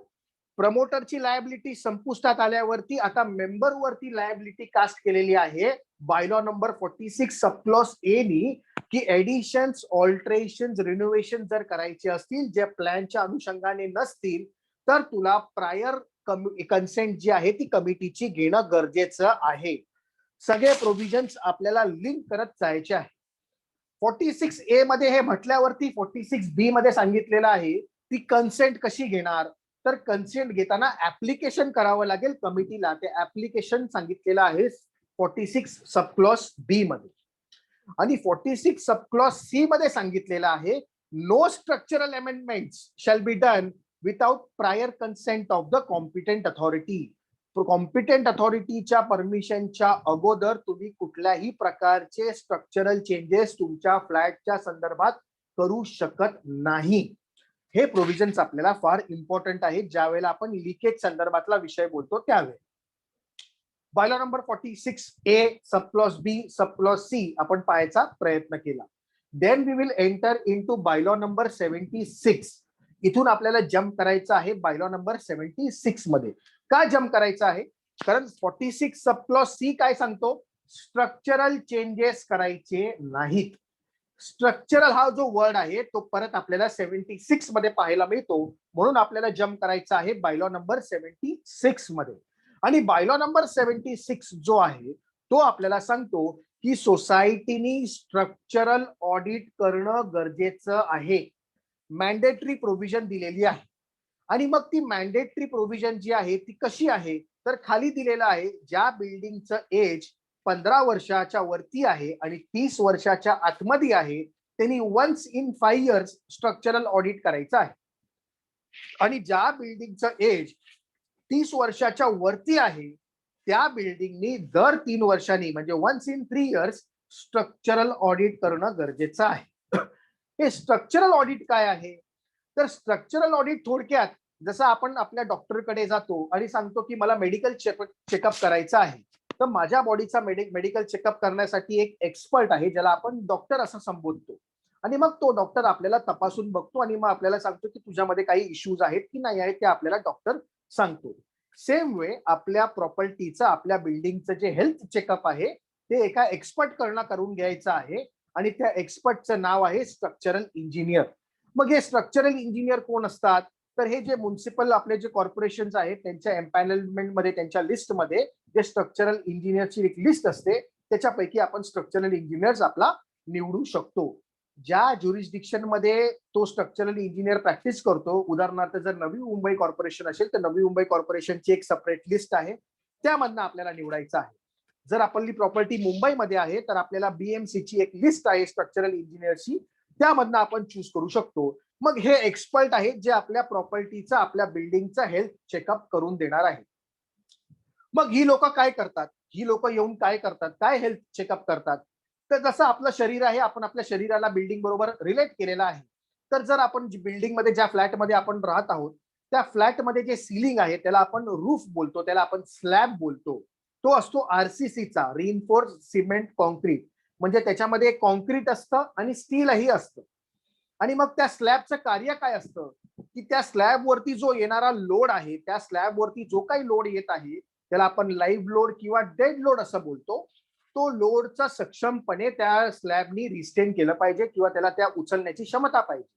प्रमोटरची लायबिलिटी संपुष्टात आल्यावरती आता मेंबर वरती लायबिलिटी कास्ट केलेली आहे bylaw number 46 sub clause A नी की ऍडिशन्स ऑल्टरेशन्स रिनोव्हेशन जर करायचे असतील जे प्लॅनच्या अनुषंगाने नसतील तर तुला प्रायर कन्सेंट जी आहे ती कमिटीची घेणं गरजेचं आहे. सगळे प्रोव्हिजन्स आपल्याला लिंक करत जायचे आहे. 46 ए मध्ये हे म्हटल्यावरती 46 बी मध्ये सांगितलेलं आहे ती कन्सेंट कशी घेणार. तर कन्सेंट घेताना ऍप्लिकेशन करावं लागेल कमिटीला. ते ऍप्लिकेशन सांगितलेलं आहे 46 सब क्लॉज बी मध्ये. आणि 46 सब क्लॉज सी मध्ये सांगितलेलं आहे, no structural amendments shall be done without prior consent of the competent authority. Competent अथॉरिटीच्या परमिशनच्या अगोदर तुम्ही कुठल्याही प्रकारचे स्ट्रक्चरल चेंजेस तुमच्या फ्लॅटच्या संदर्भात करू शकत नाही. हे प्रोव्हिजन्स आपल्याला फार इम्पॉर्टंट आहे ज्यावेळेला आपण लिकेज संदर्भातला विषय बोलतो त्यावेळी. Bylaw number 46 A sub clause B sub clause C आपण पाहायचा प्रयत्न केला. Then we will enter into bylaw number 76. इथून आपल्याला जम्प करायचं आहे बायलॉ नंबर 76 मध्ये. का जम्प करायचं आहे कारण 46 सब क्लॉज सी काय सांगतो, स्ट्रक्चरल चेंजेस करायचे नाहीत. स्ट्रक्चरल हा जो वर्ड आहे तो परत आपल्याला 76 मध्ये पाहायला मिळतो. म्हणून आपल्याला जम्प करायचा आहे बायलॉ नंबर 76 मध्ये. आणि बायलॉ नंबर 76 जो आहे तो आपल्याला सांगतो की सोसायटीनी स्ट्रक्चरल ऑडिट करणं गरजेचं आहे. मॅन्डेटरी प्रोव्हिजन दिलेली आहे. आणि मग ती मॅन्डेटरी प्रोव्हिजन जी आहे ती कशी आहे तर खाली दिलेलं आहे, ज्या बिल्डिंगचं एज 15 वर्षाच्या वरती आहे आणि 30 वर्षाच्या आतमध्ये आहे त्यांनी once in 5 years structural audit करायचं आहे. आणि ज्या बिल्डिंगचं एज 30 वर्षाच्या वरती आहे त्या बिल्डिंगनी दर 3 वर्षांनी म्हणजे once in 3 years structural audit करणं गरजेचं आहे. हे स्ट्रक्चरल ऑडिट काय आहे तर स्ट्रक्चरल ऑडिट थोडक्यात जसं आपण आपल्या डॉक्टरकडे जातो आणि सांगतो की मला मेडिकल चेकअप करायचं आहे, तर माझ्या बॉडीचा मेडिकल चेकअप करण्यासाठी एक एक्सपर्ट आहे ज्याला आपण डॉक्टर असं संबोधतो. आणि मग तो डॉक्टर आपल्याला तपासून बघतो आणि मग आपल्याला सांगतो की तुझ्यामध्ये काही इश्यूज आहेत की नाही आहेत ते आपल्याला डॉक्टर सांगतो. सेम वे आपल्या प्रॉपर्टीचं आपल्या बिल्डिंगचं जे हेल्थ चेकअप आहे ते एका एक्सपर्ट कडनं करून घ्यायचं आहे आणि त्या एक्सपर्टचं नाव आहे स्ट्रक्चरल इंजिनियर. मग हे स्ट्रक्चरल इंजिनियर कोण असतात तर हे जे म्युन्सिपल आपले जे कॉर्पोरेशन्स आहेत त्यांच्या एम्पॅनलमेंट मध्ये त्यांच्या लिस्टमध्ये जे स्ट्रक्चरल इंजिनियरची एक लिस्ट असते त्याच्यापैकी आपण स्ट्रक्चरल इंजिनियर्स आपला निवडू शकतो. ज्या ज्युरिस्डिक्शन मध्ये तो स्ट्रक्चरल इंजिनियर प्रॅक्टिस करतो, उदाहरणार्थ जर नवी मुंबई कॉर्पोरेशन असेल तर नवी मुंबई कॉर्पोरेशनची एक सेपरेट लिस्ट आहे त्यामधनं आपल्याला निवडायचं आहे. जर आपली प्रॉपर्टी मुंबईमध्ये आहे तर आपल्याला बीएमसीची एक लिस्ट आहे स्ट्रक्चरल इंजिनियरची त्यामधनं आपण चूज करू शकतो. मग हे एक्सपर्ट आहेत जे आपल्या प्रॉपर्टीचं आपल्या बिल्डिंगचं हेल्थ चेकअप करून देणार आहे. मग ही लोक काय करतात, ही लोक येऊन काय करतात, काय हेल्थ चेकअप करतात तर जसं आपलं शरीर आहे आपण आपल्या शरीराला बिल्डिंग बरोबर रिलेट केलेलं आहे. तर जर आपण बिल्डिंग मध्ये ज्या फ्लॅटमध्ये आपण राहत आहोत त्या फ्लॅटमध्ये जे सिलिंग आहे त्याला आपण रूफ बोलतो, त्याला आपण स्लॅब बोलतो. तो असतो आरसीसीचा, रिइन्फोर्स सिमेंट कॉन्क्रीट. म्हणजे त्याच्यामध्ये कॉन्क्रीट असतं आणि स्टीलही असतं. आणि मग त्या स्लॅबचं कार्य काय असतं की त्या स्लॅबवरती जो येणारा लोड आहे त्या स्लॅबवरती जो काही लोड येत आहे त्याला आपण लाईव्ह लोड किंवा डेड लोड असं बोलतो, तो लोडचा सक्षमपणे त्या स्लॅबनी रिस्टेन केलं पाहिजे किंवा त्याला त्या उचलण्याची क्षमता पाहिजे.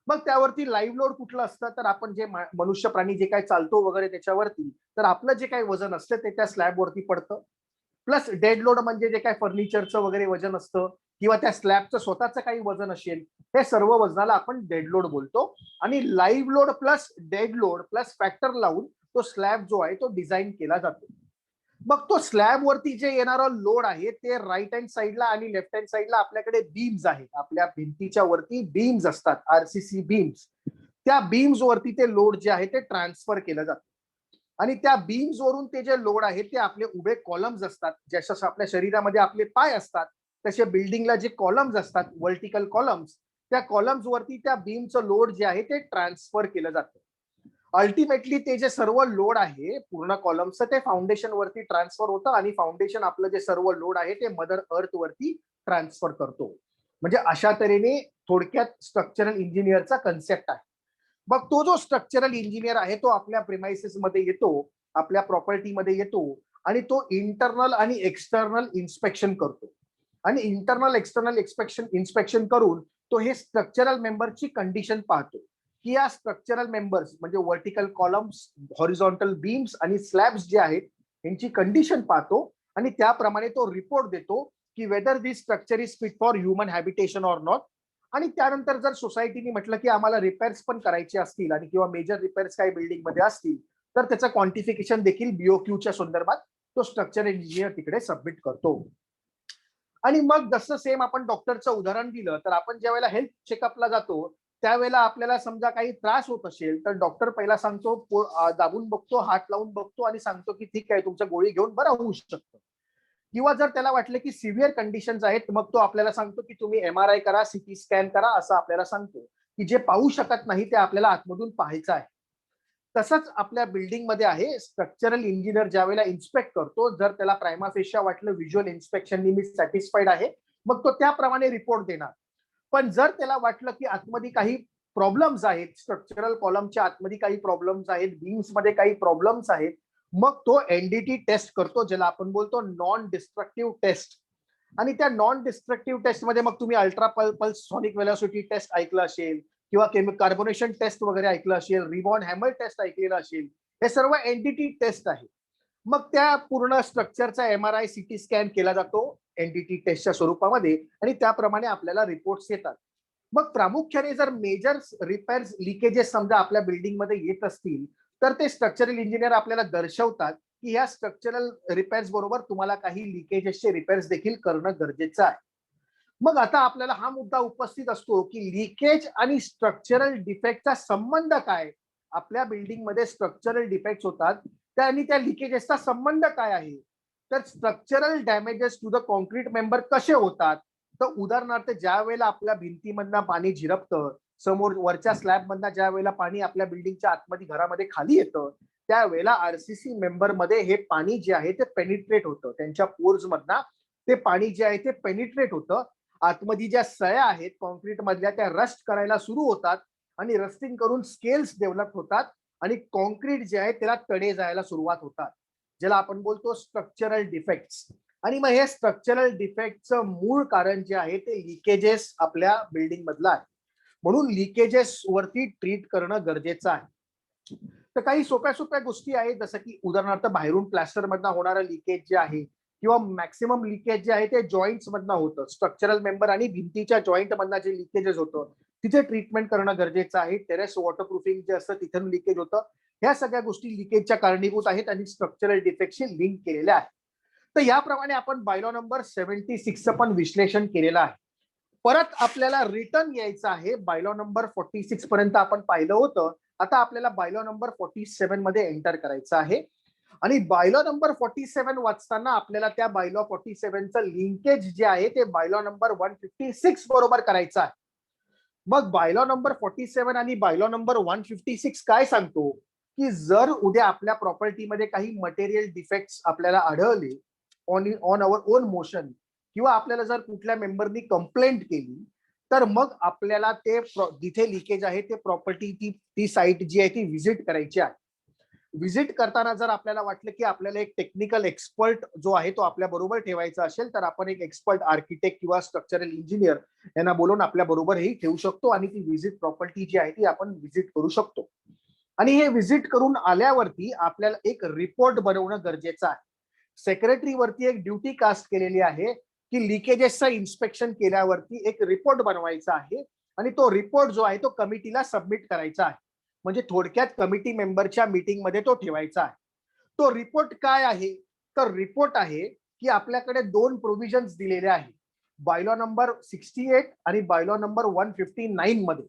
मग त्यावरती लाईव्ह लोड कुठलं असतं, तर आपण जे मनुष्य प्राणी जे काय चालतो वगैरे त्याच्यावरती, तर आपलं जे काही वजन असतं ते त्या स्लॅबवरती पडतं. प्लस डेड लोड म्हणजे जे काही फर्निचरचं वगैरे वजन असतं किंवा त्या स्लॅबचं स्वतःचं काही वजन असेल, हे सर्व वजनाला आपण डेड लोड बोलतो. आणि live load plus dead load plus factor लावून तो स्लॅब जो आहे तो डिझाईन केला जातो. मग तो स्लॅब वरती जे येणारा लोड आहे ते राईट हँड साईडला आणि लेफ्ट हँड साईडला आपल्याकडे बीम्स आहेत. आपल्या भिंतीच्या वरती बीम्स असतात, आरसीसी बीम्स. त्या बीम्स वरती ते लोड जे आहे ते ट्रान्सफर केलं जातं. आणि त्या बीम्स वरून ते जे लोड आहे ते आपले उभे कॉलम्स असतात. जसं आपल्या शरीरामध्ये आपले पाय असतात, तसे बिल्डिंगला जे कॉलम्स असतात, व्हर्टिकल कॉलम्स, त्या कॉलम्स वरती त्या बीमचं लोड जे आहे ते ट्रान्सफर केलं जातं. अल्टिमेटली ते जे सर्व लोड आहे पूर्ण कॉलमचं ते फाउंडेशन वरती ट्रान्सफर होतं आणि फाउंडेशन आपलं जे सर्व लोड आहे ते मदर अर्थ वरती ट्रान्सफर करतो. म्हणजे अशा तऱ्हेने थोडक्यात स्ट्रक्चरल इंजिनियरचा कन्सेप्ट आहे. मग तो जो स्ट्रक्चरल इंजिनियर आहे तो आपल्या प्रिमाइसेस मध्ये येतो, आपल्या प्रॉपर्टीमध्ये येतो आणि तो इंटरनल आणि एक्सटर्नल इन्स्पेक्शन करतो. आणि इंटरनल एक्सटर्नल इन्स्पेक्शन करून तो हे स्ट्रक्चरल मेंबरची कंडिशन पाहतो की या स्ट्रक्चरल मेंबर्स म्हणजे व्हर्टिकल कॉलम्स, हॉरिझॉन्टल बीम्स आणि स्लॅब्स जे आहेत यांची कंडिशन पाहतो आणि त्याप्रमाणे तो रिपोर्ट देतो की whether this structure is fit for human habitation or not. आणि त्यानंतर जर सोसायटीने म्हटलं की आम्हाला रिपेअर्स पण करायचे असतील आणि किंवा मेजर रिपेअर्स काही बिल्डिंग मध्ये असतील, तर त्याचं क्वांटिफिकेशन देखील बीओक्यूच्या संदर्भात तो स्ट्रक्चर इंजिनियर तिकडे सबमिट करतो. आणि मग जसं सेम आपण डॉक्टरचं उदाहरण दिलं, तर आपण ज्या वेळेला हेल्थ चेकअपला जातो त्यावेळेला आपल्याला समजा काही त्रास होत असेल तर डॉक्टर पहिला सांगतो, दाबून बघतो, हात लावून बघतो आणि सांगतो की ठीक आहे, तुमच्या गोळी घेऊन बरं होऊ शकतं. किंवा जर त्याला वाटलं की सिव्हिअर कंडिशन्स आहेत, मग तो आपल्याला सांगतो की तुम्ही एमआरआय करा, सीटी स्कॅन करा, असं आपल्याला सांगतो की जे पाहू शकत नाही ते आपल्याला आतमधून पाहायचं आहे. तसंच आपल्या बिल्डिंग मध्ये आहे. स्ट्रक्चरल इंजिनियर ज्या वेळेला इन्स्पेक्ट करतो, जर त्याला प्रायमा फेशिया वाटलं व्हिज्युअल इन्स्पेक्शननी मी सॅटिस्फाईड आहे, मग तो त्याप्रमाणे रिपोर्ट देणार. पण जर त्याला वाटलं की आतमध्ये काही प्रॉब्लेम्स आहेत, स्ट्रक्चरल कॉलमच्या आतमध्ये काही प्रॉब्लेम्स आहेत, बीम्स मध्ये काही प्रॉब्लेम्स आहेत, मग तो एनडीटी टेस्ट करतो, ज्याला आपण बोलतो नॉन डिस्ट्रक्टिव्ह टेस्ट. आणि त्या नॉन डिस्ट्रक्टिव्ह टेस्ट मध्ये मग तुम्ही ultra pulse sonic velocity test ऐकलं असेल किंवा कार्बोनेशन टेस्ट वगैरे ऐकलं असेल, रिबॉन हॅमर टेस्ट ऐकलेलं असेल. हे सर्व एनडीटी टेस्ट आहे. मग त्या पूर्ण स्ट्रक्चरचा एमआरआय, सीटी स्कॅन केला जातो एनडीटी टेस्टच्या स्वरूपामध्ये आणि त्याप्रमाणे आपल्याला रिपोर्ट्स येतात. मग प्रामुख्याने जर मेजर रिपेअर्स, लिकेजेस समजा आपल्या बिल्डिंग मध्ये येत असतील, तर ते स्ट्रक्चरल इंजिनियर आपल्याला दर्शवतात की या स्ट्रक्चरल रिपेअर्स बरोबर तुम्हाला काही लिकेजेसचे रिपेअर्स देखील करणं गरजेचं आहे. मग आता आपल्याला हा मुद्दा उपस्थित असतो की लिकेज आणि स्ट्रक्चरल डिफेक्टचा संबंध काय. आपल्या बिल्डिंग मध्ये स्ट्रक्चरल डिफेक्ट होतात, त्या आणि त्या लिकेजेसचा संबंध काय आहे. तर structural damages to the concrete member कसे होतात, तर उदाहरणार्थ ज्या वेळेला आपल्या भिंतीमधनं पाणी झिरपतं, समोर वरच्या स्लॅब मधनं ज्या वेळेला पाणी आपल्या बिल्डिंगच्या आतमध्ये घरामध्ये खाली येतं, त्यावेळेला आरसीसी मेंबर मध्ये हे पाणी जे आहे ते पेनिट्रेट होतं. त्यांच्या पोर्स मधनं ते पाणी जे आहे ते पेनिट्रेट होतं. आतमध्ये ज्या सळ्या आहेत कॉन्क्रीट मधल्या त्या रस्ट करायला सुरू होतात आणि रस्टिंग करून स्केल्स डेव्हलप होतात आणि कॉन्क्रीट जे आहे त्याला तडे जायला सुरुवात होतात, ज्याला आपण बोलतो स्ट्रक्चरल डिफेक्ट्स. आणि मग हे स्ट्रक्चरल डिफेक्टचं मूळ कारण जे आहे ते लिकेजेस आपल्या बिल्डिंग मधलं आहे. म्हणून लिकेजेस वरती ट्रीट करणं गरजेचं आहे. तर काही सोप्या सोप्या गोष्टी आहेत, जसं की उदाहरणार्थ बाहेरून प्लॅस्टर मधनं होणारं लिकेज जे आहे किंवा मॅक्सिमम लिकेज जे आहे ते जॉईंट्स मधनं होतं. स्ट्रक्चरल मेंबर आणि भिंतीच्या जॉईंट मधनं जे लिकेजेस होतं तिथे ट्रीटमेंट करणं गरजेचं आहे. टेरेस वॉटरप्रूफिंग जे असतं तिथून लिकेज होतं. ह्या सगळ्या गोष्टी लिकेजच्या कारणीभूत आहेत आणि स्ट्रक्चरल डिफेक्टशी लिंक केलेल्या आहेत. तर याप्रमाणे आपण बायलॉ नंबर 76चं पण विश्लेषण केलेलं आहे. परत आपल्याला रिटर्न यायचं आहे. बायलॉ नंबर 46 पर्यंत आपण पाहिलं होतं. आता आपल्याला बायलॉ नंबर 47 मध्ये एंटर करायचं आहे. आणि बायलॉ नंबर 47 वाचताना आपल्याला त्या बायलॉ 47चं लिंकेज जे आहे ते बायलॉ नंबर 156 बरोबर करायचं आहे. मग बायलॉ नंबर 47 आणि बायलॉ नंबर 156 काय सांगतो की जर उद्या आपल्या प्रॉपर्टीमध्ये काही मटेरियल डिफेक्ट्स आपल्याला आढळले ऑन अवर ओन मोशन किंवा आपल्याला जर कुठल्या मेंबरनी कंप्लेंट केली, तर मग आपल्याला ते जिथे लिकेज आहे ते प्रॉपर्टी ती साईट जी आहे ती व्हिजिट करायची आहे. व्हिजिट करताना जर आपल्याला वाटलं की आपल्याला एक टेक्निकल एक्सपर्ट जो आहे तो आपल्या बरोबर ठेवायचा असेल, तर आपण एक एक्सपर्ट आर्किटेक्ट किंवा स्ट्रक्चरल इंजिनियर यांना बोलून आपल्या बरोबरही ठेवू शकतो आणि ती व्हिजिट प्रॉपर्टी जी आहे ती आपण व्हिजिट करू शकतो. आणि हे व्हिजिट करून आल्यावरती आपल्याला एक रिपोर्ट बनवणं गरजेचं आहे. सेक्रेटरी वरती एक ड्युटी कास्ट केलेली आहे की लिकेजेसचं इन्स्पेक्शन केल्यावरती एक रिपोर्ट बनवायचा आहे आणि तो रिपोर्ट जो आहे तो कमिटीला सबमिट करायचा आहे. म्हणजे थोडक्यात कमिटी मेंबरच्या मीटिंग मध्ये तो ठेवायचा आहे. तो रिपोर्ट काय आहे? तर रिपोर्ट आहे की आपल्याकडे 2 प्रोव्हिजन्स दिलेले आहेत, बायलॉ नंबर 68 आणि बायलॉ नंबर 159 मध्ये.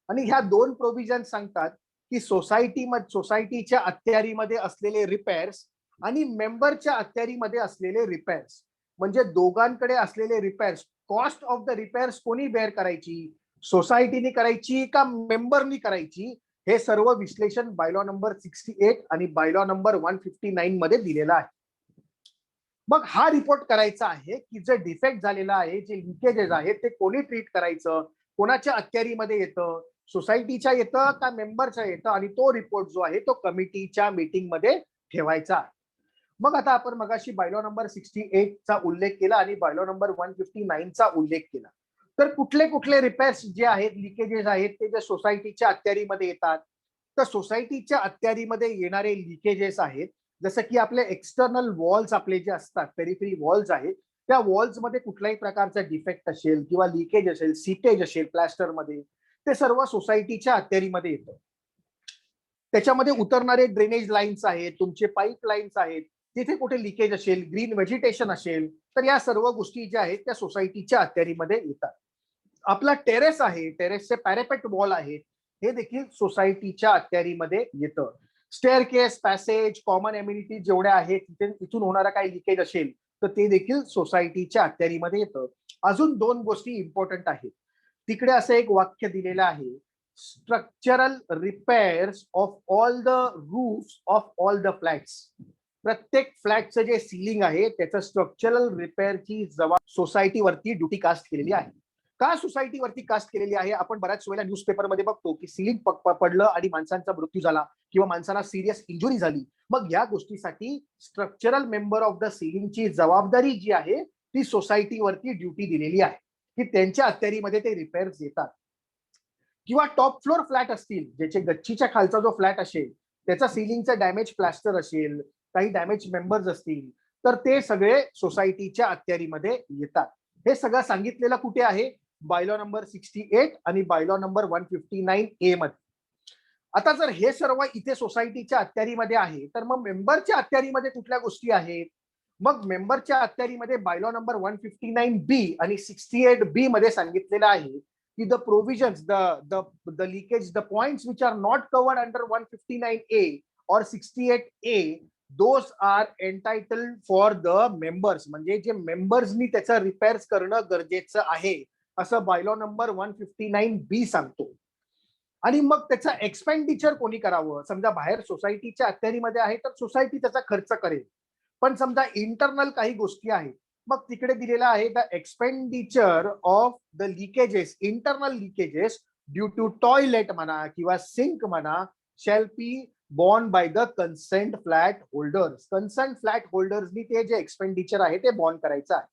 आणि ह्या 2 प्रोव्हिजन सांगतात की सोसायटीच्या अखत्यारीमध्ये असलेले रिपेअर्स आणि मेंबरच्या अखत्यारीमध्ये असलेले रिपेअर्स, म्हणजे दोघांकडे असलेले repairs, cost of the repairs कोणी बेअर करायची, सोसायटीने करायची का मेंबरनी करायची, हे सर्व विश्लेषण बायलॉ नंबर 68 आणि बायलॉ नंबर 159 मध्ये दिलेलं आहे. मग हा रिपोर्ट करायचा आहे की जे डिफेक्ट झालेला आहे, जे लिकेजेस आहेत ते कोणी ट्रीट करायचं, कोणाच्या अखत्यारीमध्ये येतं, सोसायटीच्या येतं का मेंबरच्या येतं, आणि तो रिपोर्ट जो आहे तो कमिटीच्या मीटिंग मध्ये ठेवायचा आहे. मग आता आपण मगाशी बायलॉ नंबर 68 चा उल्लेख केला आणि बायलॉ नंबर 159 चा उल्लेख केला. तर कुठले कुठले रिपेअर्स जे आहेत, लिकेजेस आहेत, ते जे सोसायटीच्या अखत्यारीमध्ये येतात, तर सोसायटीच्या अखत्यारीमध्ये येणारे लिकेजेस आहेत जसं की आपले एक्सटर्नल वॉल्स आपले जे असतात, पेरिफेरी वॉल्स आहेत, त्या वॉल्स मध्ये कुठल्याही प्रकारचा डिफेक्ट असेल किंवा लिकेज असेल, सीटेज असेल प्लॅस्टर मध्ये, ते सर्व सोसायटीच्या अखत्यारीमध्ये येतं. त्याच्यामध्ये उतरणारे ड्रेनेज लाईन्स आहेत, तुमचे पाईप लाईन्स आहेत, तिथे कुठे लिकेज असेल, ग्रीन व्हेजिटेशन असेल, तर या सर्व गोष्टी ज्या आहेत त्या सोसायटीच्या अखत्यारीमध्ये येतात. आपला टेरेस आहे, टेरेसचे पॅरापेट वॉल आहेत, हे देखील सोसायटीच्या अखत्यारीमध्ये येतं. स्टेअरकेस, पॅसेज, कॉमन एम्युनिटी जेवढ्या आहेत, तिथे इथून होणारा काही लिकेज असेल तर ते देखील सोसायटीच्या अखत्यारीमध्ये येतं. अजून 2 गोष्टी इम्पॉर्टंट आहेत. तिकडे असं एक वाक्य दिलेलं आहे, structural repairs of all the roofs of all the flats. प्रत्येक फ्लॅटचं जे सीलिंग आहे त्याचं स्ट्रक्चरल रिपेअरची जबाबदारी सोसायटीवरती ड्युटी कास्ट केलेली आहे. का सोसायटीवरती कास्ट केलेली आहे? आपण बऱ्याच वेळेला न्यूजपेपरमध्ये बघतो की सिलिंग पडलं आणि माणसांचा मृत्यू झाला किंवा माणसाला सिरियस इंजुरी झाली. मग या गोष्टीसाठी स्ट्रक्चरल मेंबर ऑफ द सिलिंगची जबाबदारी जी आहे ती सोसायटीवरती ड्युटी दिलेली आहे की त्यांच्या अखत्यारीमध्ये ते रिपेअर्स येतात. किंवा टॉप फ्लोर फ्लॅट असतील, ज्याचे गच्चीच्या खालचा जो फ्लॅट असेल त्याचा सिलिंगचा डॅमेज प्लास्टर असेल, काही डॅमेज मेंबर्स असतील, तर ते सगळे सोसायटीच्या अखत्यारीमध्ये येतात. हे सगळं सांगितलेलं कुठे आहे? बायलॉ नंबर 68 आणि बायलॉ नंबर 159A मध्ये. आता जर हे सर्व इथे सोसायटीच्या अखत्यारीमध्ये आहे, तर मग मेंबरच्या अखत्यारीमध्ये कुठल्या गोष्टी आहेत? मग मेंबरच्या अखत्यारीमध्ये बायलॉ नंबर 159B आणि 68B मध्ये सांगितलेलं आहे की the provisions, the leakage, the points which are not covered under 159A or 68A, those are entitled for the members. म्हणजे जे मेंबर्सनी त्याचा रिपेअर्स करणं गरजेचं आहे असं बायलॉ नंबर 159B सांगतो. आणि मग त्याचा एक्सपेंडिचर कोणी करावं? समजा बाहेर सोसायटीच्या अखत्यारीमध्ये आहे तर सोसायटी त्याचा खर्च करेल, पण समजा इंटरनल काही गोष्टी आहेत, मग तिकडे दिलेला आहे the expenditure of the leakages, internal leakages due to toilet म्हणा किंवा सिंक म्हणा, shall be borne by the consent flat holders. Consent flat होल्डर्सनी ते जे एक्सपेंडिचर आहे ते बॉर्न करायचं आहे.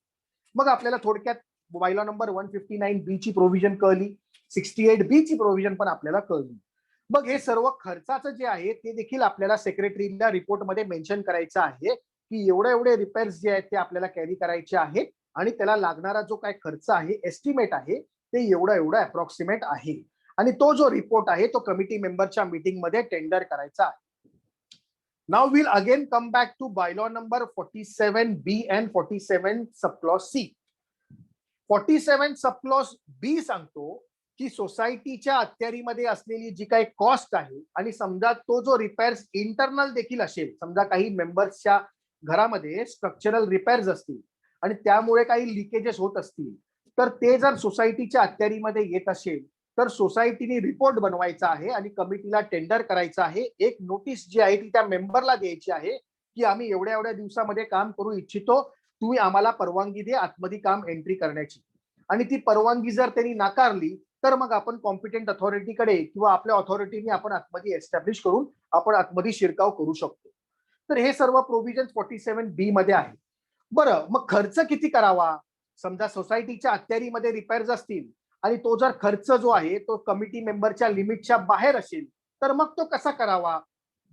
मग आपल्याला थोडक्यात बायलॉ नंबर 159B ची प्रोव्हिजन कळली, 68B ची प्रोव्हिजन पण आपल्याला कळली. मग हे सर्व खर्चाचं जे आहे ते देखील आपल्याला सेक्रेटरीला रिपोर्टमध्ये मेन्शन करायचं आहे की एवढे रिपेअर्स जे आहेत ते आपल्याला कॅरी करायचे आहेत आणि त्याला लागणारा जो काय खर्च आहे, एस्टिमेट आहे, ते एवढं अप्रॉक्सिमेट आहे. आणि तो जो रिपोर्ट आहे तो कमिटी मेंबरच्या मीटिंग मध्ये टेंडर करायचा आहे. Now will again come back to bylaw number 47B and 47 subclause C. 47 subclause B सांगतो की सोसायटीच्या अखत्यारीमध्ये असलेली जी काही कॉस्ट आहे आणि समजा तो जो रिपेअर्स इंटरनल देखील असेल, समजा काही मेंबर्सच्या घरामध्ये स्ट्रक्चरल रिपेअर्स असतील आणि त्यामुळे काही लिकेजेस होत असतील, तर ते जर सोसायटीच्या अखत्यारीमध्ये येत असेल तर सोसायटीने रिपोर्ट बनवायचा आहे आणि कमिटीला टेंडर करायचं आहे. एक नोटीस जी आहे ती त्या मेंबरला द्यायची आहे की आम्ही एवढ्या दिवसामध्ये काम करू इच्छितो, तुम्ही आम्हाला परवानगी दे आतमध्ये काम एंट्री करण्याची. आणि ती परवानगी जर त्यांनी नाकारली तर मग आपण कॉम्पिटंट अथॉरिटीकडे किंवा आपल्या अथॉरिटीने आपण आतमध्ये एस्टॅब्लिश करून आपण आतमध्ये शिरकाव करू शकतो. तर हे सर्व प्रोव्हिजन 47B मध्ये आहे. बरं, मग खर्च किती करावा? समजा सोसायटीच्या अखत्यारीमध्ये रिपेअर्स असतील आणि तो जर खर्च जो आहे तो कमिटी मेंबरच्या लिमिटच्या बाहेर असेल, तर मग तो कसा करावा?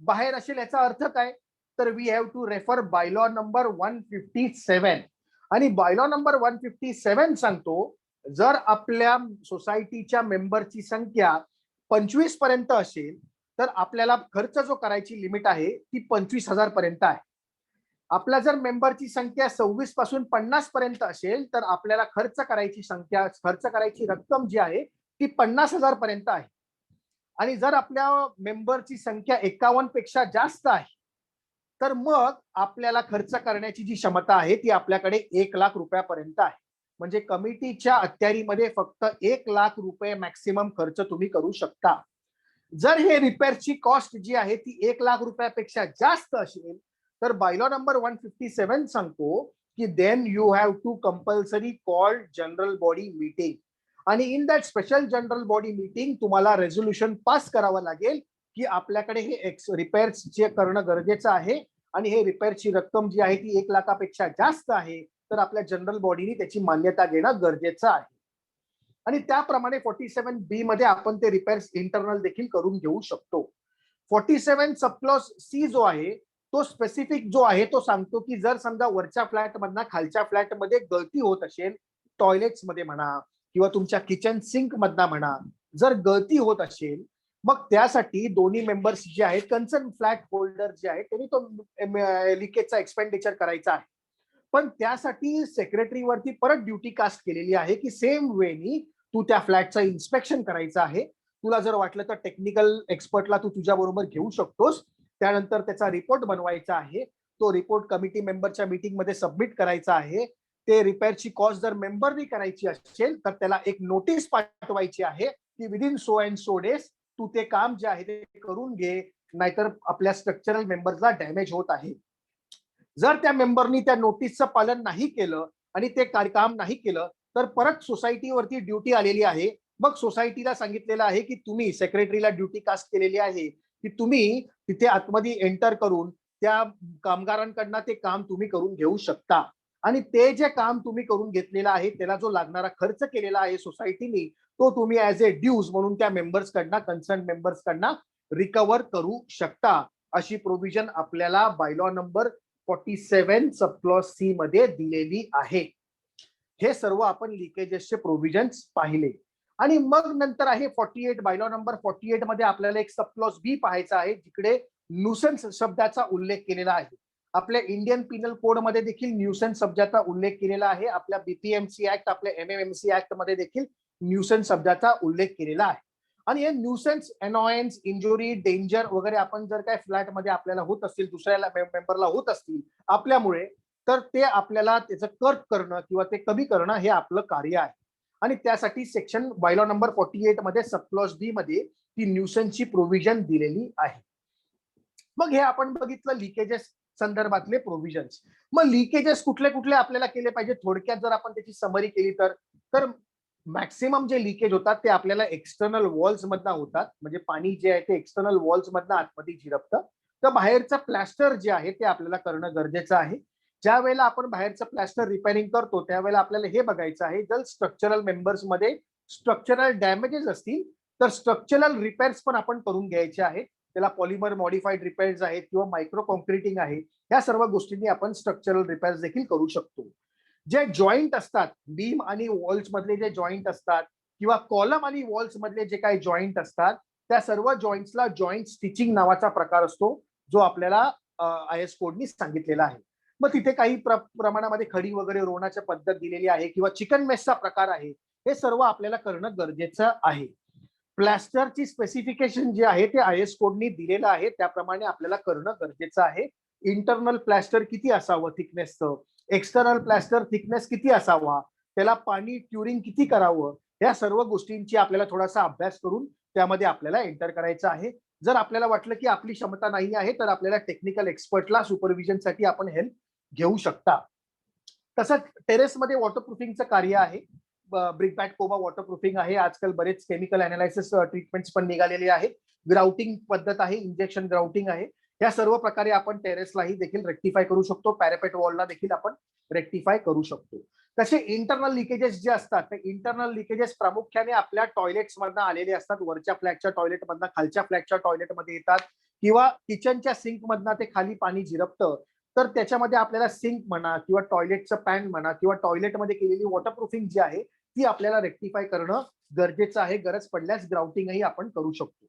बाहेर असेल याचा अर्थ काय? तर we have to refer bylaw number 157. आणि बायलॉ नंबर 157 सांगतो, जर आपल्या सोसायटीच्या मेंबरची संख्या 25 पर्यंत असेल, तर आपल्याला खर्च जो करायची लिमिट आहे ती 25,000 पर्यंत आहे. आपल्या जर मेंबरची संख्या 26 पासून 50 पर्यंत असेल, तर आपल्याला खर्च करायची रक्कम जी आहे ती 50,000 पर्यंत आहे. आणि जर आपल्या मेंबरची संख्या 51 पेक्षा जास्त आहे, तर मग आपल्याला खर्च करण्याची जी क्षमता आहे ती आपल्याकडे 1,00,000 रुपयापर्यंत आहे. म्हणजे कमिटीच्या अखत्यारीमध्ये फक्त 1,00,000 रुपये मॅक्सिमम खर्च तुम्ही करू शकता. जर हे रिपेअरची कॉस्ट जी आहे ती 1,00,000 रुपयापेक्षा जास्त असेल, तर बायलॉ नंबर 157 सांगतो की then you have to compulsory call general body meeting. आणि in that special general body meeting तुम्हाला रेझोल्युशन पास करावं लागेल की आपल्याकडे हे रिपेअर्स जे करणं गरजेचं आहे आणि हे रिपेअरची रक्कम जी आहे ती 1,00,000पेक्षा जास्त आहे, तर आपल्या जनरल बॉडीने त्याची मान्यता घेणं गरजेचं आहे. आणि त्याप्रमाणे 47B मध्ये आपण ते रिपेअर्स इंटरनल देखील करून घेऊ शकतो. 47 सबक्लॉज C जो आहे तो स्पेसिफिक जो आहे तो सांगतो की जर समजा वरच्या फ्लॅट मधनं खालच्या फ्लॅटमध्ये गळती होत असेल, टॉयलेट्स मध्ये म्हणा किंवा तुमच्या किचन सिंक मधनं म्हणा, जर गळती होत असेल, मग त्यासाठी दोन्ही मेंबर्स जे आहेत, कन्सर्न फ्लॅट होल्डर जे आहेत, त्यांनी तो लिकेजचा एक्सपेंडिचर करायचा आहे. पण त्यासाठी सेक्रेटरीवरती परत ड्युटी कास्ट केलेली आहे की सेम वेनी तू त्या फ्लॅटचं इन्स्पेक्शन करायचं आहे. तुला जर वाटलं तर टेक्निकल एक्सपर्टला तू तुझ्या बरोबर घेऊ शकतोस. त्यानंतर त्याचा रिपोर्ट बनवायचा आहे. तो रिपोर्ट कमिटी मेंबरच्या मीटिंग मध्ये सबमिट करायचा आहे. ते रिपेअरची कॉस्ट जर मेंबरनी करायची असेल तर त्याला एक नोटीस पाठवायची आहे की within so and so days तू ते काम जे आहे ते करून घे, नाहीतर आपल्या स्ट्रक्चरल मेंबरला डॅमेज होत आहे. जर त्या मेंबरनी त्या नोटीसचं पालन नाही केलं आणि ते काम नाही केलं, तर परत सोसायटीवरती ड्युटी आलेली आहे. मग सोसायटीला सांगितलेलं आहे की तुम्ही, सेक्रेटरीला ड्युटी कास्ट केलेली आहे की तुम्ही तिथे आतमध्ये एंटर करून त्या कामगारांकडनं ते काम तुम्ही करून घेऊ शकता. आणि ते जे काम तुम्ही करून घेतलेलं आहे त्याला जो लागणारा खर्च केलेला आहे सोसायटीनी, तो तुम्ही ऍज ए ड्यूज म्हणून त्या मेंबर्सकडनं, कन्सर्न मेंबर्सकडनं रिकव्हर करू शकता. अशी प्रोव्हिजन आपल्याला बायलॉ नंबर 47 सबक्लॉज C मध्ये दिलेली आहे. हे सर्व आपण लिकेजेसचे प्रोव्हिजन्स पाहिले. आणि मग नंतर आहे 48, बायलॉ नंबर 48 मध्ये आपल्याला एक सबक्लॉज B पाहायचा आहे, जिकडे न्यूसन्स शब्दाचा उल्लेख केलेला आहे. आपल्या इंडियन पिनल कोड मध्ये देखील न्यूसन्स शब्दाचा उल्लेख केलेला आहे. आपल्या BPMC ऍक्ट, आपल्या MMMC ऍक्ट मध्ये देखील न्यूसन्स शब्दाचा उल्लेख केलेला आहे. आणि हे न्यूसन्स, अनॉयन्स, इंजुरी, डेंजर वगैरे आपण जर काय फ्लॅटमध्ये आपल्याला होत असतील, दुसऱ्या मेंबरला होत असतील आपल्यामुळे, तर ते आपल्याला त्याचं कर्क करणं किंवा ते कमी करणं हे आपलं कार्य आहे. आणि त्यासाठी सेक्शन बायलॉ नंबर 48 मध्ये सबक्लॉज B मध्ये ती न्यूसन्सची प्रोव्हिजन दिलेली आहे. मग हे आपण बघितलं लिकेजेस संदर्भातले प्रोव्हिजन्स. मग लिकेजेस कुठले कुठले आपल्याला केले पाहिजे, थोडक्यात जर आपण त्याची समरी केली तर मॅक्सिमम जे लिकेज होतात ते आपल्याला एक्सटर्नल वॉल्स मधनं होतात. म्हणजे पाणी जे आहे ते एक्सटर्नल वॉल्स मधनं आतमध्ये झिरपतं. तर बाहेरचं प्लॅस्टर जे आहे ते आपल्याला करणं गरजेचं आहे. ज्या वेळेला आपण बाहेरचं प्लॅस्टर रिपेअरिंग करतो त्यावेळेला आपल्याला हे बघायचं आहे, जर स्ट्रक्चरल मेंबर्स मध्ये स्ट्रक्चरल डॅमेजेस असतील तर स्ट्रक्चरल रिपेअर्स पण आपण करून घ्यायचे आहेत. त्याला पॉलिमर मॉडिफाईड रिपेअर्स आहेत किंवा मायक्रो कॉन्क्रिटिंग आहे, या सर्व गोष्टींनी आपण स्ट्रक्चरल रिपेअर्स देखील करू शकतो. जे जॉईंट असतात, बीम आणि वॉल्स मधले जे जॉईंट असतात किंवा कॉलम आणि वॉल्स मधले जे काही जॉईंट असतात, त्या सर्व जॉईंट्सला जॉईंट स्टिचिंग नावाचा प्रकार असतो, जो आपल्याला IS कोडनी सांगितलेला आहे. मग तिथे काही प्रमाणामध्ये खडी वगैरे रोवण्याची पद्धत दिलेली आहे किंवा चिकन मेसचा प्रकार आहे. हे सर्व आपल्याला करणं गरजेचं आहे. प्लॅस्टरची स्पेसिफिकेशन जे आहे ते IS कोडनी दिलेलं आहे, त्याप्रमाणे आपल्याला करणं गरजेचं आहे. इंटरनल प्लॅस्टर किती असावं थिकनेसचं, एक्सटर्नल प्लॅस्टर थिकनेस किती असावा, त्याला पाणी ट्युरिंग किती करावं, या सर्व गोष्टींची आपल्याला थोडासा अभ्यास करून त्यामध्ये आपल्याला एंटर करायचं आहे. जर आपल्याला वाटलं की आपली क्षमता नाही आहे तर आपल्याला टेक्निकल एक्सपर्टला सुपरविजनसाठी आपण हेल्प घेऊ शकता. तसंच टेरेसमध्ये वॉटरप्रूफिंगचं कार्य आहे. ब्रिकबॅट कोबा वॉटरप्रूफिंग आहे. आजकाल बरेच केमिकल अनालिसिस ट्रीटमेंट्स पण निघालेले आहेत. ग्राउटिंग पद्धत आहे, इंजेक्शन ग्राउटिंग आहे. या सर्व प्रकारे आपण टेरेसलाही देखील रेक्टिफाय करू शकतो, पॅरापेट वॉलला देखील आपण रेक्टिफाय करू शकतो. तसे इंटरनल लिकेजेस जे असतात ते इंटरनल लिकेजेस प्रामुख्याने आपल्या टॉयलेट्स मधनं आलेले असतात. वरच्या फ्लॅटच्या टॉयलेट मधनं खालच्या फ्लॅटच्या टॉयलेटमध्ये येतात किंवा किचनच्या सिंक मधनं ते खाली पाणी झिरपतं. तर त्याच्यामध्ये आपल्याला सिंक म्हणा किंवा टॉयलेटचं पॅन म्हणा किंवा टॉयलेटमध्ये केलेली वॉटरप्रूफिंग जी आहे ती आपल्याला रेक्टिफाय करणं गरजेचं आहे. गरज पडल्यास ग्राउटिंगही आपण करू शकतो.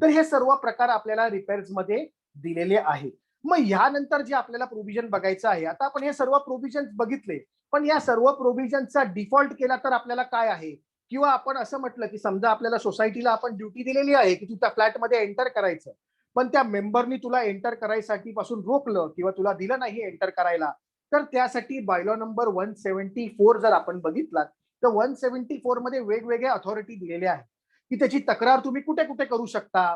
तर हे सर्व प्रकार आपल्याला रिपेअर्स मध्ये दिलेले आहे. मग यानंतर जे आपल्याला प्रोव्हिजन बघायचं आहे, आता आपण हे सर्व प्रोव्हिजन बघितले, पण या सर्व प्रोव्हिजनचा डिफॉल्ट केला तर आपल्याला काय आहे, किंवा आपण असं म्हटलं की समजा आपल्याला सोसायटीला आपण ड्युटी दिलेली आहे की तू त्या फ्लॅटमध्ये एंटर करायचं, पण त्या मेंबरनी तुला एंटर करायसाठी पासून रोखलं किंवा तुला दिलं नाही एंटर करायला, तर त्यासाठी बायलॉ नंबर 174 जर आपण बघितलात तर 174 मध्ये वेगवेगळ्या अथॉरिटी दिलेल्या आहेत की त्याची तक्रार तुम्ही कुठे कुठे करू शकता.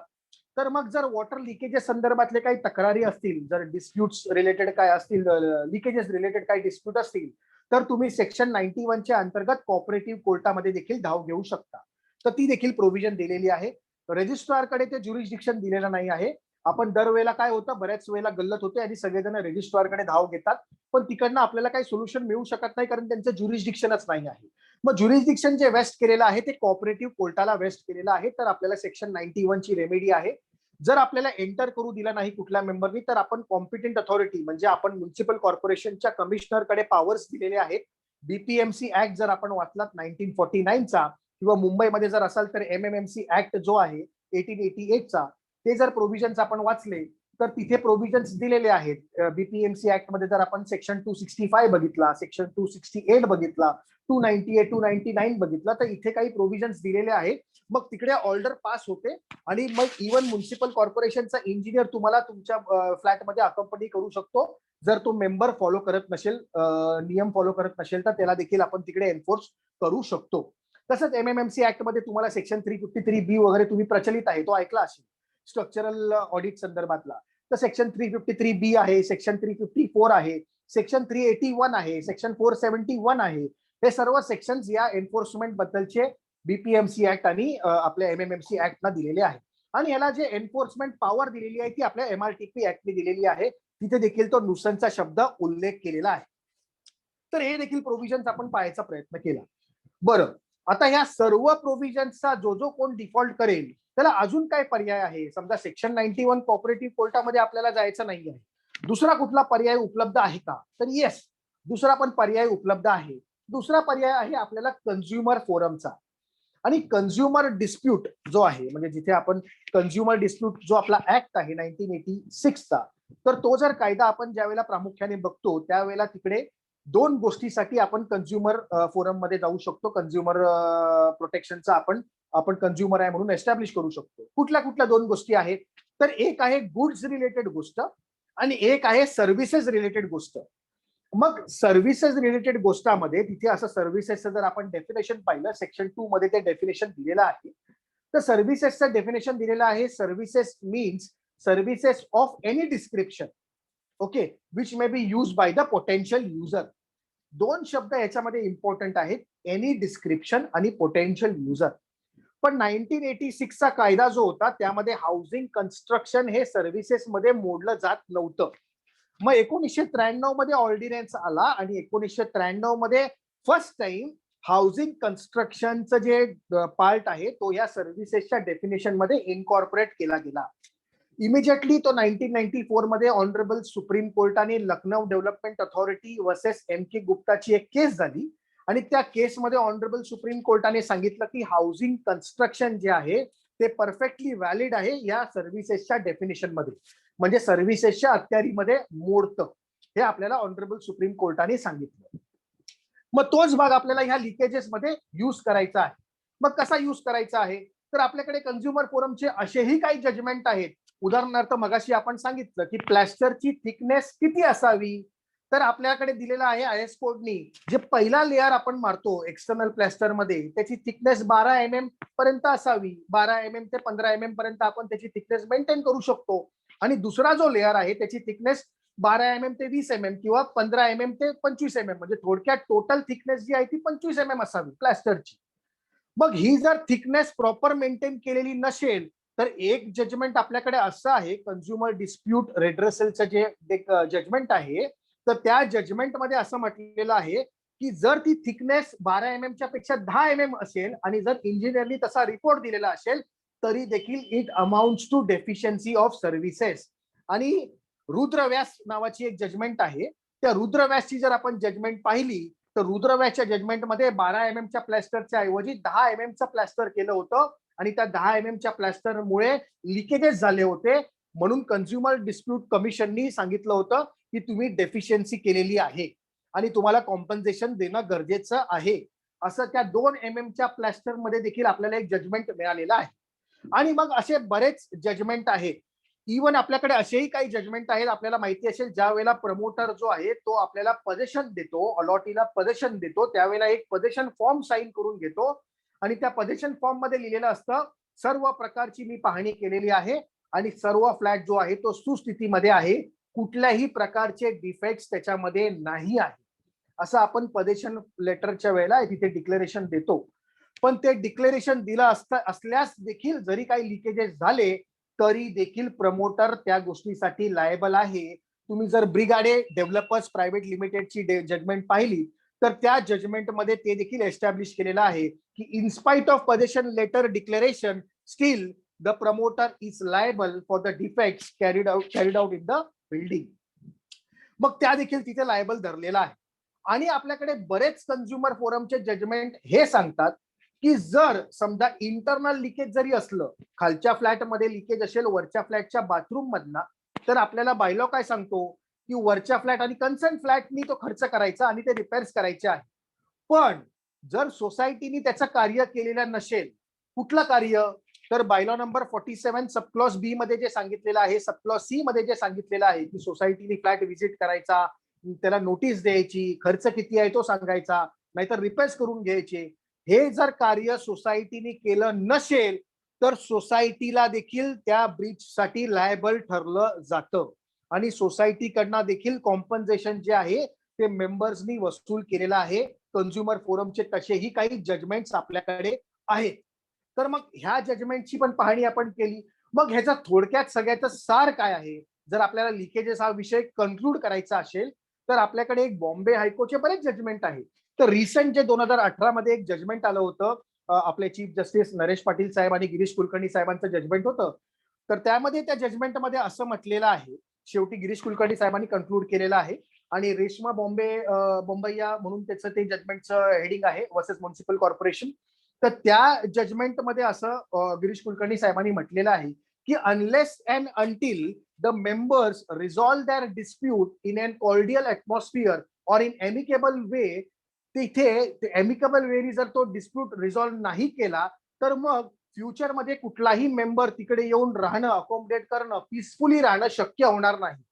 तर मग जर वॉटर लिकेजेस संदर्भातले काही तक्रारी असतील, जर डिस्प्युट्स रिलेटेड काय असतील, लिकेजेस रिलेटेड काही डिस्प्यूट असतील, तर तुम्ही सेक्शन 91 च्या अंतर्गत कॉपरेटिव्ह कोर्टामध्ये देखील धाव घेऊ शकता. तर ती देखील प्रोव्हिजन दिलेली आहे. रजिस्ट्रारकडे ते ज्युरिस्डिक्शन दिलेलं नाही आहे. आपण दरवेळेला काय होतं, बऱ्याच वेळेला गल्लत होते आणि सगळेजण रजिस्ट्रारकडे धाव घेतात, पण तिकडनं आपल्याला काही सोल्युशन मिळू शकत नाही कारण त्यांचं ज्युरिस्डिक्शनच नाही आहे. मग ज्युरिस्डिक्शन जे वेस्ट केलेलं आहे ते कॉपरेटिव्ह कोर्टाला वेस्ट केलेलं आहे. तर आपल्याला सेक्शन 91 ची रेमेडी आहे. जर आपल्याला एंटर करू दिला नाही कुठल्या मेंबरनी, तर आपण कॉम्पिटंट अथॉरिटी म्हणजे आपण म्युन्सिपल कॉर्पोरेशनच्या कमिशनरकडे पॉवर्स दिलेले आहेत. बीपीएमसी ऍक्ट जर आपण वाचलात 1949 चा, किंवा मुंबईमध्ये जर असाल तर एमएमएमसी ऍक्ट जो आहे 1888 चा, ते जर प्रोव्हिजन्स आपण वाचले तर तिथे प्रोव्हिजन्स दिलेले आहेत. बीपीएमसी ऍक्ट मध्ये जर आपण सेक्शन 265 बघितला, सेक्शन 268 बघितला, 298 299 बघितला, तर इथे काही प्रोव्हिजन्स दिलेले आहेत. मग तिकडे ऑर्डर पास होते आणि मग इव्हन म्युन्सिपल कॉर्पोरेशनचा इंजिनियर तुम्हाला तुमच्या फ्लॅटमध्ये अकंपनी करू शकतो. जर तो मेंबर फॉलो करत नसेल, नियम फॉलो करत नसेल, तर त्याला देखील आपण तिकडे एन्फोर्स करू शकतो. तसंच एमएमएमसी ऍक्ट मध्ये तुम्हाला सेक्शन 353 बी वगैरे तुम्ही प्रचलित आहे तो ऐकला असेल स्ट्रक्चरल ऑडिट संदर्भातला. तर सेक्शन 353 बी आहे, सेक्शन 354 आहे, सेक्शन 381 आहे, सेक्शन 471 आहे. हे सर्व सेक्शन या एन्फोर्समेंट बद्दलचे बीपीएमसी ऍक्ट आणि आपल्या एमएमएमसी ऍक्टला दिलेले आहे. आणि याला जे एन्फोर्समेंट पॉवर दिलेली आहे ती आपल्या एमआरटीपी ऍक्टने दिलेली आहे. तिथे देखील तो नुसनचा शब्द उल्लेख केलेला आहे. तर हे देखील प्रोव्हिजन्स आपण पाहायचा प्रयत्न केला. बरं, आता ह्या सर्व प्रोव्हिजन्सचा जो जो कोण डिफॉल्ट करेल त्याला अजून काय पर्याय आहे. समजा सेक्शन 91 कॉपरेटिव्ह कोर्टामध्ये आपल्याला जायचं नाही आहे, दुसरा कुठला पर्याय उपलब्ध आहे का, तर येस, दुसरा पण पर्याय उपलब्ध आहे. दुसरा पर्याय आहे आपल्याला कन्झ्युमर फोरमचा. आणि कन्झ्युमर डिस्प्यूट जो आहे, म्हणजे जिथे आपण कन्झ्युमर डिस्प्यूट जो आपला ऍक्ट आहे 1986 चा, तर तो जर कायदा आपण ज्यावेळेला प्रामुख्याने बघतो त्यावेळेला तिकडे दोन गोष्टीसाठी आपण कन्झ्युमर फोरम मध्ये जाऊ शकतो. कन्झ्युमर प्रोटेक्शनचा आपण कन्झ्युमर आहे म्हणून एस्टॅब्लिश करू शकतो. कुठल्या कुठल्या दोन गोष्टी आहेत, तर एक आहे गुड्स रिलेटेड गोष्ट आणि एक आहे सर्व्हिसेस रिलेटेड गोष्ट. मग सर्व्हिसेस रिलेटेड गोष्टामध्ये तिथे असं सर्व्हिसेसचं जर आपण डेफिनेशन पाहिलं, सेक्शन 2 मध्ये ते डेफिनेशन दिलेलं आहे. तर सर्व्हिसेसचं डेफिनेशन दिलेलं आहे, services means services of any description, okay, which may be use by the potential user. दोन शब्द याच्यामध्ये इम्पॉर्टंट आहेत, एनी डिस्क्रिप्शन आणि पोटेन्शियल युजर. पण 1986 चा कायदा जो होता त्यामध्ये हाऊसिंग कन्स्ट्रक्शन हे सर्व्हिसेस मध्ये मोडलं जात नव्हतं. मग 1993 मध्ये ऑर्डिनन्स आला आणि 1993 मध्ये फर्स्ट टाइम हाऊसिंग कन्स्ट्रक्शनचं जे पार्ट आहे तो या सर्व्हिसेसच्या डेफिनेशन मध्ये इनकॉर्पोरेट केला गेला. इमिजिएटली तो 1994 मध्ये ऑनरेबल सुप्रीम कोर्टाने Lucknow development authority versus M K गुप्ताची एक केस झाली आणि त्या केसमध्ये ऑनरेबल सुप्रीम कोर्टाने सांगितलं की हाऊसिंग कन्स्ट्रक्शन जे आहे ते परफेक्टली व्हॅलिड आहे या सर्व्हिसेसच्या डेफिनेशन मध्ये, म्हणजे सर्व्हिसेसच्या अखत्यारीमध्ये मोडतं, हे आपल्याला ऑनरेबल सुप्रीम कोर्टाने सांगितलं. मग तोच भाग आपल्याला ह्या लिकेजेस मध्ये युज करायचा आहे. मग कसा युज करायचा आहे, तर आपल्याकडे कन्झ्युमर फोरमचे असेही काही जजमेंट आहेत. उदाहरणार्थ मगाशी आपण सांगितलं की प्लॅस्टरची थिकनेस किती असावी, तर आपल्याकडे दिलेलं आहे आयएस कोडनी, जे पहिला लेअर आपण मारतो एक्सटर्नल प्लॅस्टर मध्ये त्याची थिकनेस 12 mm पर्यंत असावी. 12 mm ते 15 mm पर्यंत आपण त्याची थिकनेस मेंटेन करू शकतो. आणि दुसरा जो लेअर आहे त्याची थिकनेस 12 mm ते 20 mm किंवा 15 mm ते 25 mm, म्हणजे थोडक्यात टोटल थिकनेस जी आहे ती 25 mm असावी प्लॅस्टरची. मग ही जर थिकनेस प्रॉपर मेंटेन केलेली नसेल तर एक जजमेंट आपल्याकडे असं आहे, कन्झ्युमर डिस्प्यूट रेड्रेसलचं जे जजमेंट आहे, तर त्या जजमेंटमध्ये असं म्हटलेलं आहे की जर ती थिकनेस 12 mm च्या पेक्षा 10 mm असेल आणि जर इंजिनियरनी तसा रिपोर्ट दिलेला असेल तरी देखील it amounts to deficiency of services. आणि रुद्रव्यास नावाची एक जजमेंट आहे, त्या रुद्रव्यासची जर आपण जजमेंट पाहिली तर रुद्रव्यासच्या जजमेंटमध्ये 12 mm च्या प्लॅस्टरच्या ऐवजी 10 mm चं प्लॅस्टर केलं होतं आणि त्या 10 mm च्या प्लॅस्टरमुळे लिकेजेस झाले होते. म्हणून कन्झ्युमर डिस्प्यूट कमिशननी सांगितलं होतं की तुम्ही डेफिशियन्सी केलेली आहे आणि तुम्हाला कॉम्पन्सेशन देणं गरजेचं आहे. असं त्या 2 mm च्या प्लॅस्टर मध्ये देखील आपल्याला एक जजमेंट मिळालेलं आहे. आणि मग असे बरेच जजमेंट आहेत. इव्हन आपल्याकडे असेही काही जजमेंट आहेत, आपल्याला माहिती असेल ज्या वेळेला प्रमोटर जो आहे तो आपल्याला पोझिशन देतो, अलॉटीला पोझिशन देतो, त्यावेळेला एक पोझिशन फॉर्म साइन करून घेतो आणि त्या पोझिशन फॉर्म मध्ये लिहिलेलं असतं सर्व प्रकारची मी पाहणी केलेली आहे आणि सर्व फ्लॅट जो आहे तो सुस्थितीमध्ये आहे, कुठल्याही प्रकारचे डिफेक्ट्स त्याच्यामध्ये नाही आहे, असं आपण पोझिशन लेटरच्या वेळेला तिथे डिक्लेरेशन देतो. पण ते डिक्लेरेशन दिलं असल्यास देखील जरी काही लिकेजेस झाले तरी देखील प्रमोटर त्या गोष्टीसाठी लायबल आहे. तुम्ही जर ब्रिगाडे डेव्हलपर्स प्रायव्हेट लिमिटेडची जजमेंट पाहिली तर त्या जजमेंटमध्ये ते देखील एस्टॅब्लिश केलेलं आहे की in spite of position letter declaration still the promoter is liable for the defects carried out in the building. मग त्या देखील तिथे लायबल धरलेला आहे. आणि आपल्याकडे बरेच कन्झ्युमर फोरमचे जजमेंट हे सांगतात की जर समजा इंटरनल लिकेज जरी असलं, खालच्या फ्लॅटमध्ये लिकेज असेल वरच्या फ्लॅटच्या बाथरूम मधला, तर आपल्याला बायलॉ काय सांगतो की वरच्या फ्लॅट आणि कन्सर्न फ्लॅटनी तो खर्च करायचा आणि ते रिपेअर्स करायचे आहे. पण जर सोसायटीनी त्याचं कार्य केलेलं नसेल, कुठलं कार्य, तर बायलॉ नंबर 47 सबक्लॉज बी मध्ये जे सांगितलेलं आहे, सबक्लॉज सी मध्ये जे सांगितलेलं आहे की सोसायटीने फ्लॅट व्हिजिट करायचा, त्याला नोटीस द्यायची, खर्च किती आहे तो सांगायचा, नाहीतर रिपेअर्स करून घ्यायचे, हे जर कार्य सोसायटीने केलं नसेल तर सोसायटीला देखील त्या ब्रीचसाठी लायबल ठरलं जातं आणि सोसायटीकडनं देखील कॉम्पन्सेशन जे आहे ते मेंबर्सनी वसूल केलेलं आहे. कन्झ्युमर फोरमचे तसेही काही जजमेंट्स आपल्याकडे आहेत. तर मग ह्या जजमेंटची पण पाहणी आपण केली. मग ह्याचा थोडक्यात सगळ्याचं सार काय आहे, जर आपल्याला लिकेजेस हा विषय कन्क्लूड करायचा असेल तर आपल्याकडे एक बॉम्बे हायकोर्टचे बरेच जजमेंट आहे. तर रिसेंट जे 2018 मध्ये एक जजमेंट आलं होतं, आपले चीफ जस्टिस नरेश पाटील साहेब आणि गिरीश कुलकर्णी साहेबांचं जजमेंट होतं. तर त्यामध्ये त्या जजमेंटमध्ये असं म्हटलेलं आहे, शेवटी गिरीश कुलकर्णी साहेबांनी कन्क्लूड केलेलं आहे आणि रेश्मा बॉम्बैया म्हणून त्याचं ते जजमेंटचं हेडिंग आहे वर्सेस म्युनिसिपल कॉर्पोरेशन. तर त्या जजमेंटमध्ये असं गिरीश कुलकर्णी साहेबांनी म्हटलेलं आहे की unless and until the members resolve their dispute in an cordial atmosphere और इन एमिकेबल वे, तिथे एमिकेबल वेनी जर तो डिस्प्यूट रिझॉल्व्ह नाही केला तर मग फ्युचरमध्ये कुठलाही मेंबर तिकडे येऊन राहणं, अकोमोडेट करणं, पीसफुली राहणं शक्य होणार नाही.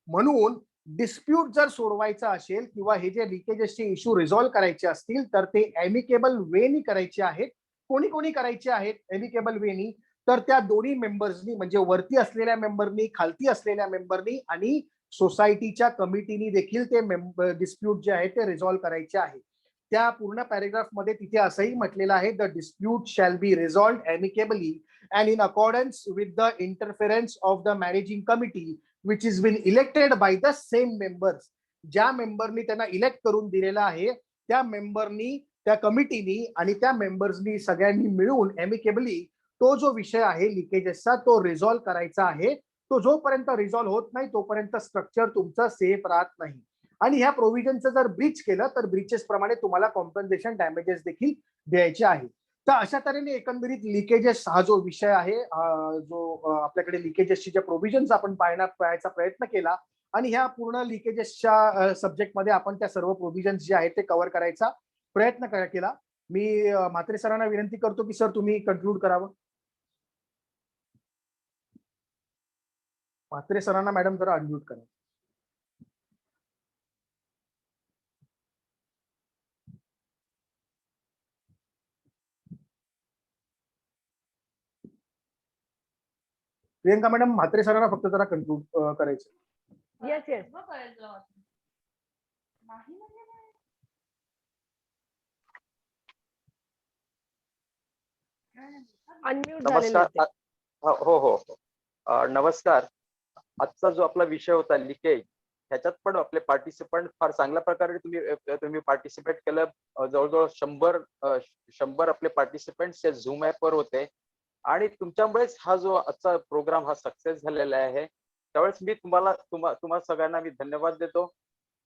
म्हणून डिस्प्यूट जर सोडवायचा असेल किंवा हे जे लिकेजेसचे इश्यू रिझॉल्व्ह करायचे असतील तर ते एमिकेबल वेनी करायचे आहेत. कोणी कोणी करायचे आहेत एमिकेबल वेनी, तर त्या दोन्ही मेंबर्सनी, म्हणजे वरती असलेल्या मेंबरनी, खालती असलेल्या मेंबरनी आणि सोसायटीच्या कमिटीनी देखील ते डिस्प्यूट जे आहे ते रिझॉल्व्ह करायचे आहे. त्या पूर्ण पॅरेग्राफ मध्ये तिथे असंही म्हटलेलं आहे, the dispute shall be resolve amicably and in accordance with the interference of the managing committee which is been elected by the same members. ज्या मेंबरनी त्यांना इलेक्ट करून दिलेलं आहे त्या मेंबरनी, त्या कमिटीनी आणि त्या मेंबर्सनी सगळ्यांनी मिळून एमिकेबली तो जो विषय आहे लिकेजेसचा तो रिझॉल्व्ह करायचा आहे. तो जोपर्यंत रिझॉल्व्ह होत नाही तोपर्यंत स्ट्रक्चर तुमचं सेफ राहत नाही. आणि ह्या प्रोव्हिजनचं जर ब्रीच केलं तर ब्रीचेस प्रमाणे तुम्हाला कॉम्पन्सेशन डॅमेजेस देखील द्यायचे आहे. तर अशा तऱ्हेने एकंदरीत लिकेजेस हा जो विषय आहे, जो आपल्याकडे लिकेजेसची ज्या प्रोव्हिजन्स आपण पाहायचा प्रयत्न केला आणि ह्या पूर्ण लिकेजेसच्या सब्जेक्टमध्ये आपण त्या सर्व प्रोव्हिजन्स जे आहेत ते कव्हर करायचा प्रयत्न केला. मी म्हात्रे सरांना विनंती करतो की सर तुम्ही कन्क्लूड करावं. म्हात्रे सरांना मॅडम जरा अनम्यूट करा. प्रियंका मॅडम, म्हात्रे सरांना फक्त जरा कन्क्लूड करायचं. Yes yes. अनम्यूट झालेले नमस्कार. होते. हो हो हो. नमस्कार. आजचा जो आपला विषय होता लिकेज, ह्याच्यात पण आपले पार्टिसिपंट फार चांगल्या प्रकारे तुम्ही पार्टिसिपेट केलं. जवळजवळ 100 आपले पार्टिसिपेंट्स या झूम ऍपवर होते आणि तुमच्यामुळेच हा जो आजचा प्रोग्राम हा सक्सेस झालेला आहे. त्यावेळेस मी तुम्हा सगळ्यांना मी धन्यवाद देतो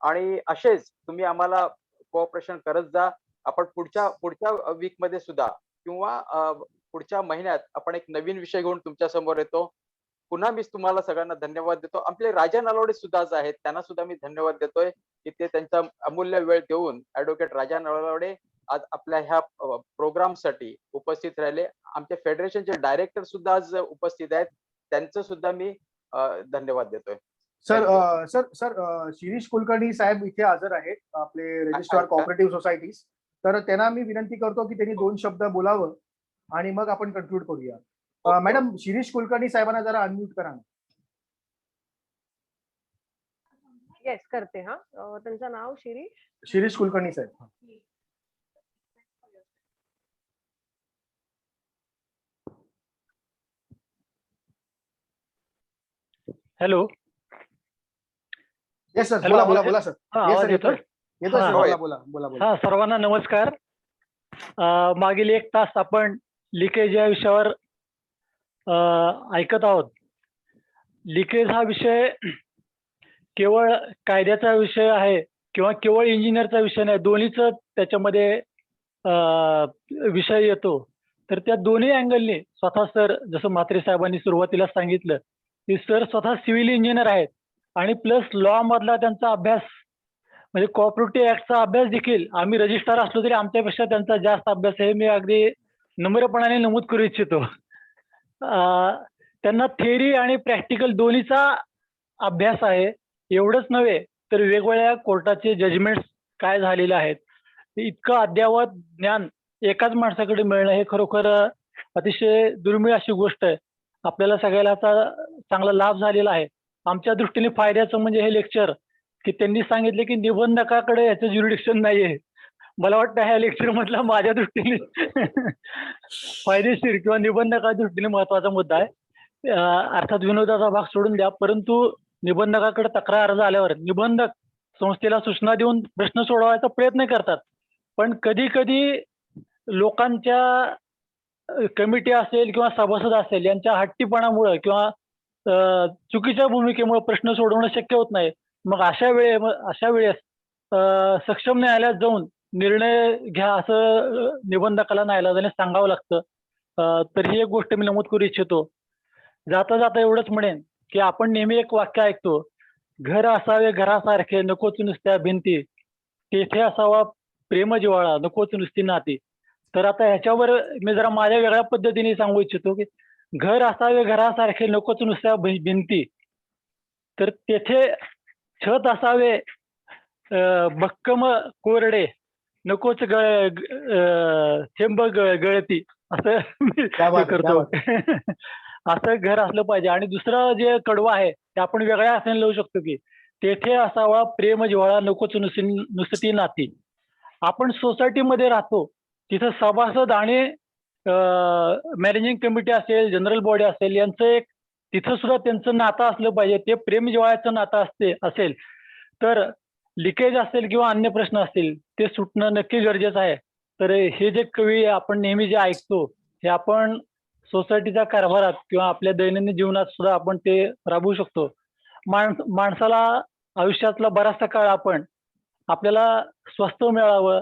आणि असेच तुम्ही आम्हाला कोऑपरेशन करत जा. आपण पुढच्या वीक मध्ये सुद्धा किंवा पुढच्या महिन्यात आपण एक नवीन विषय घेऊन तुमच्या समोर येतो. पुन्हा मी तुम्हाला सगळ्यांना धन्यवाद देतो. आपले राजा नलावडे सुद्धा आज आहेत, त्यांना सुद्धा मी धन्यवाद देतोय की ते त्यांचा अमूल्य वेळ देऊन ऍडव्होकेट राजा नलावडे आज आपल्या ह्या प्रोग्रामसाठी उपस्थित राहिले. आमच्या फेडरेशनचे डायरेक्टर सुद्धा आज उपस्थित आहेत, त्यांचं सुद्धा मी धन्यवाद देतोय. सर शिरीष कुलकर्णी साहेब इथे हजर आहेत, आपले रजिस्ट्रार आहेत का? Cooperative societies. तर त्यांना मी विनंती करतो की त्यांनी 2 शब्द बोलावं आणि मग आपण कंक्लूड करूया. मॅडम, शिरीष कुलकर्णी साहेबांना जरा अनम्यूट करा ना. येस करते. हा त्यांचं नाव शिरीष कुलकर्णी साहेब. हॅलो. येस सर, हॅलो, बोला आवाज बोला बोला सर. हा, येस आवाज सर, येतोय? येतोय हा, सर, हो, बोला बोला बोला बोला. हा, सर्वांना नमस्कार. मागील 1 तास आपण लिकेज या विषयावर ऐकत आहोत. लिकेज हा विषय केवळ कायद्याचा विषय आहे किंवा केवळ इंजिनियरचा विषय नाही, दोन्हीच त्याच्यामध्ये विषय येतो. तर त्या दोन्ही अँगलने स्वतः सर, जसं म्हात्रे साहेबांनी सुरुवातीला सांगितलं की सर स्वतः सिव्हिल इंजिनियर आहेत आणि प्लस लॉ मधला त्यांचा अभ्यास म्हणजे कोऑपरेटिव्ह ऍक्टचा अभ्यास देखील, आम्ही रजिस्ट्रार असलो तरी आमच्यापेक्षा त्यांचा जास्त अभ्यास आहे, मी अगदी नम्रपणाने नमूद करू इच्छितो. त्यांना थेअरी आणि प्रॅक्टिकल दोन्हीचा अभ्यास आहे. एवढंच नव्हे तर वेगवेगळ्या कोर्टाचे जजमेंट्स काय झालेले आहेत, इतकं अद्ययावत ज्ञान एकाच माणसाकडे मिळणं हे खरोखर अतिशय दुर्मिळ अशी गोष्ट आहे. आपल्याला सगळ्याला आता चांगला लाभ झालेला आहे. आमच्या दृष्टीने फायद्याचं म्हणजे हे लेक्चर की त्यांनी सांगितले की निबंधकाकडे याचं ज्युरिडिक्शन नाहीये. मला वाटतं ह्या लेक्चर मधला माझ्या दृष्टीने फायदेशीर किंवा निबंधका दृष्टीने महत्वाचा मुद्दा आहे. अर्थात विनोदाचा भाग सोडून द्या, परंतु निबंधकाकडे तक्रार अर्ज आल्यावर निबंधक संस्थेला सूचना देऊन प्रश्न सोडवायचा प्रयत्न करतात, पण कधी कधी लोकांच्या कमिटी असेल किंवा सभासद असेल यांच्या हट्टीपणामुळे किंवा चुकीच्या भूमिकेमुळे प्रश्न सोडवणं शक्य होत नाही. मग अशा वेळेस सक्षम न्यायालयात जाऊन निर्णय घ्या असं निबंधकाला न्यायालयाने सांगावं लागतं. तर ही एक गोष्ट मी नमूद करू इच्छितो. जाता जाता एवढंच म्हणेन की आपण नेहमी एक वाक्य ऐकतो, घर असावे घरासारखे नकोच नुसत्या भिंती, तेथे असावा प्रेम जिव्हाळा नकोच नुसती नाती. तर आता ह्याच्यावर मी जरा माझ्या वेगळ्या पद्धतीने सांगू इच्छितो की घर असावे घरासारखे नकोच नुसत्या भिंती, तर तेथे छत असावे भक्कम कोरडे नकोच थेंब गळती, असं मी करतो. असं घर असलं पाहिजे. आणि दुसरं जे कडवं आहे ते आपण वेगळ्या अर्थाने लावू शकतो की तेथे असावा प्रेम जिव्हाळा नकोच नुसती नाती. आपण सोसायटीमध्ये राहतो, तिथं सभासद आणि मॅनेजिंग कमिटी असेल, जनरल बॉडी असेल, यांचं एक तिथं सुद्धा त्यांचं नातं असलं पाहिजे. ते प्रेम जिव्हाळ्याचं नातं असेल तर लिकेज असेल किंवा अन्य प्रश्न असतील ते सुटणं नक्की गरजेचं आहे. तर हे जे कवी आपण नेहमी जे ऐकतो हे आपण सोसायटीच्या कारभारात किंवा आपल्या दैनंदिन जीवनात सुद्धा आपण ते राबवू शकतो. माणसाला आयुष्यातला बराचसा काळ आपल्याला स्वस्थ मिळावं,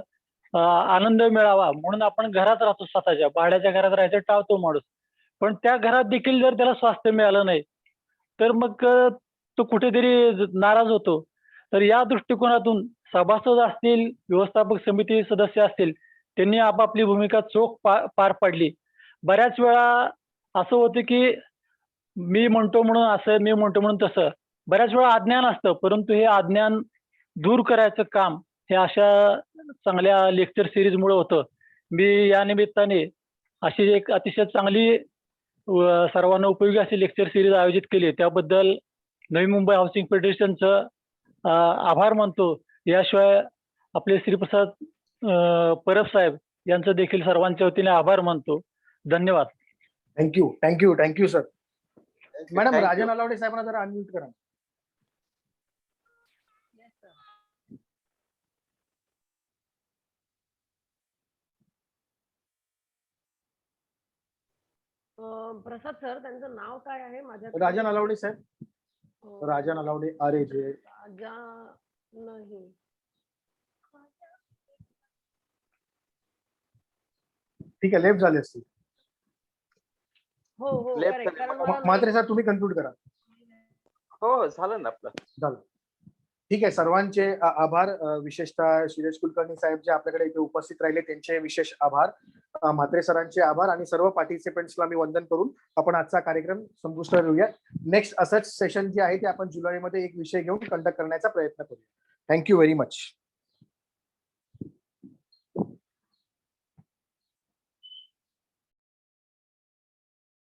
आनंद मिळावा म्हणून आपण घरात राहतो, स्वतःच्या भाड्याच्या घरात राहायचं टाळतो माणूस. पण त्या घरात देखील जर त्याला स्वास्थ्य मिळालं नाही तर मग तो कुठेतरी नाराज होतो. तर या दृष्टिकोनातून सभासद असतील, व्यवस्थापक समिती सदस्य असतील, त्यांनी आपापली भूमिका चोख पार पाडली. बऱ्याच वेळा असं होतं की मी म्हणतो म्हणून असं, मी म्हणतो म्हणून तसं, बऱ्याच वेळा अज्ञान असतं, परंतु हे अज्ञान दूर करायचं काम हे अशा चांगल्या लेक्चर सिरीजमुळे होतं. मी या निमित्ताने अशी एक अतिशय चांगली सर्वांना उपयोगी अशी लेक्चर सिरीज आयोजित केली, त्याबद्दल नवी मुंबई हाऊसिंग फेडरेशनचं आभार मानतो. याशिवाय आपले श्रीप्रसाद परब साहेब यांचं देखील सर्वांच्या वतीने आभार मानतो. धन्यवाद. Thank you sir. Madam Thank you. Rajan Alawade साहेबांना जरा अनम्यूट करा. प्रसाद सर, त्यांचं नाव काय आहे माझ्या राजन अलावडे साहेब. राजन अलावडे RAJ. राजा नाही. ठीक आहे, लेफ्ट झाले असतील. हो हो Left correct. झाले. कारण मला म्हात्रे सर तुम्ही कन्क्लूड करा. हो झालं ना आपलं. ठीक आहे, सर्वांचे आभार. विशेषतः सुरेश कुलकर्णी साहेब जे आपल्याकडे इथे उपस्थित राहिले त्यांचे विशेष आभार. म्हात्रे सरांचे आभार आणि सर्व पार्टिसिपेंट्सला मी वंदन करून आपण आजचा कार्यक्रम संपुष्टात येऊया. नेक्स्ट असंच सेशन जे आहे ते आपण जुलैमध्ये एक विषय घेऊन कंडक्ट करण्याचा प्रयत्न करूया. Thank you very much.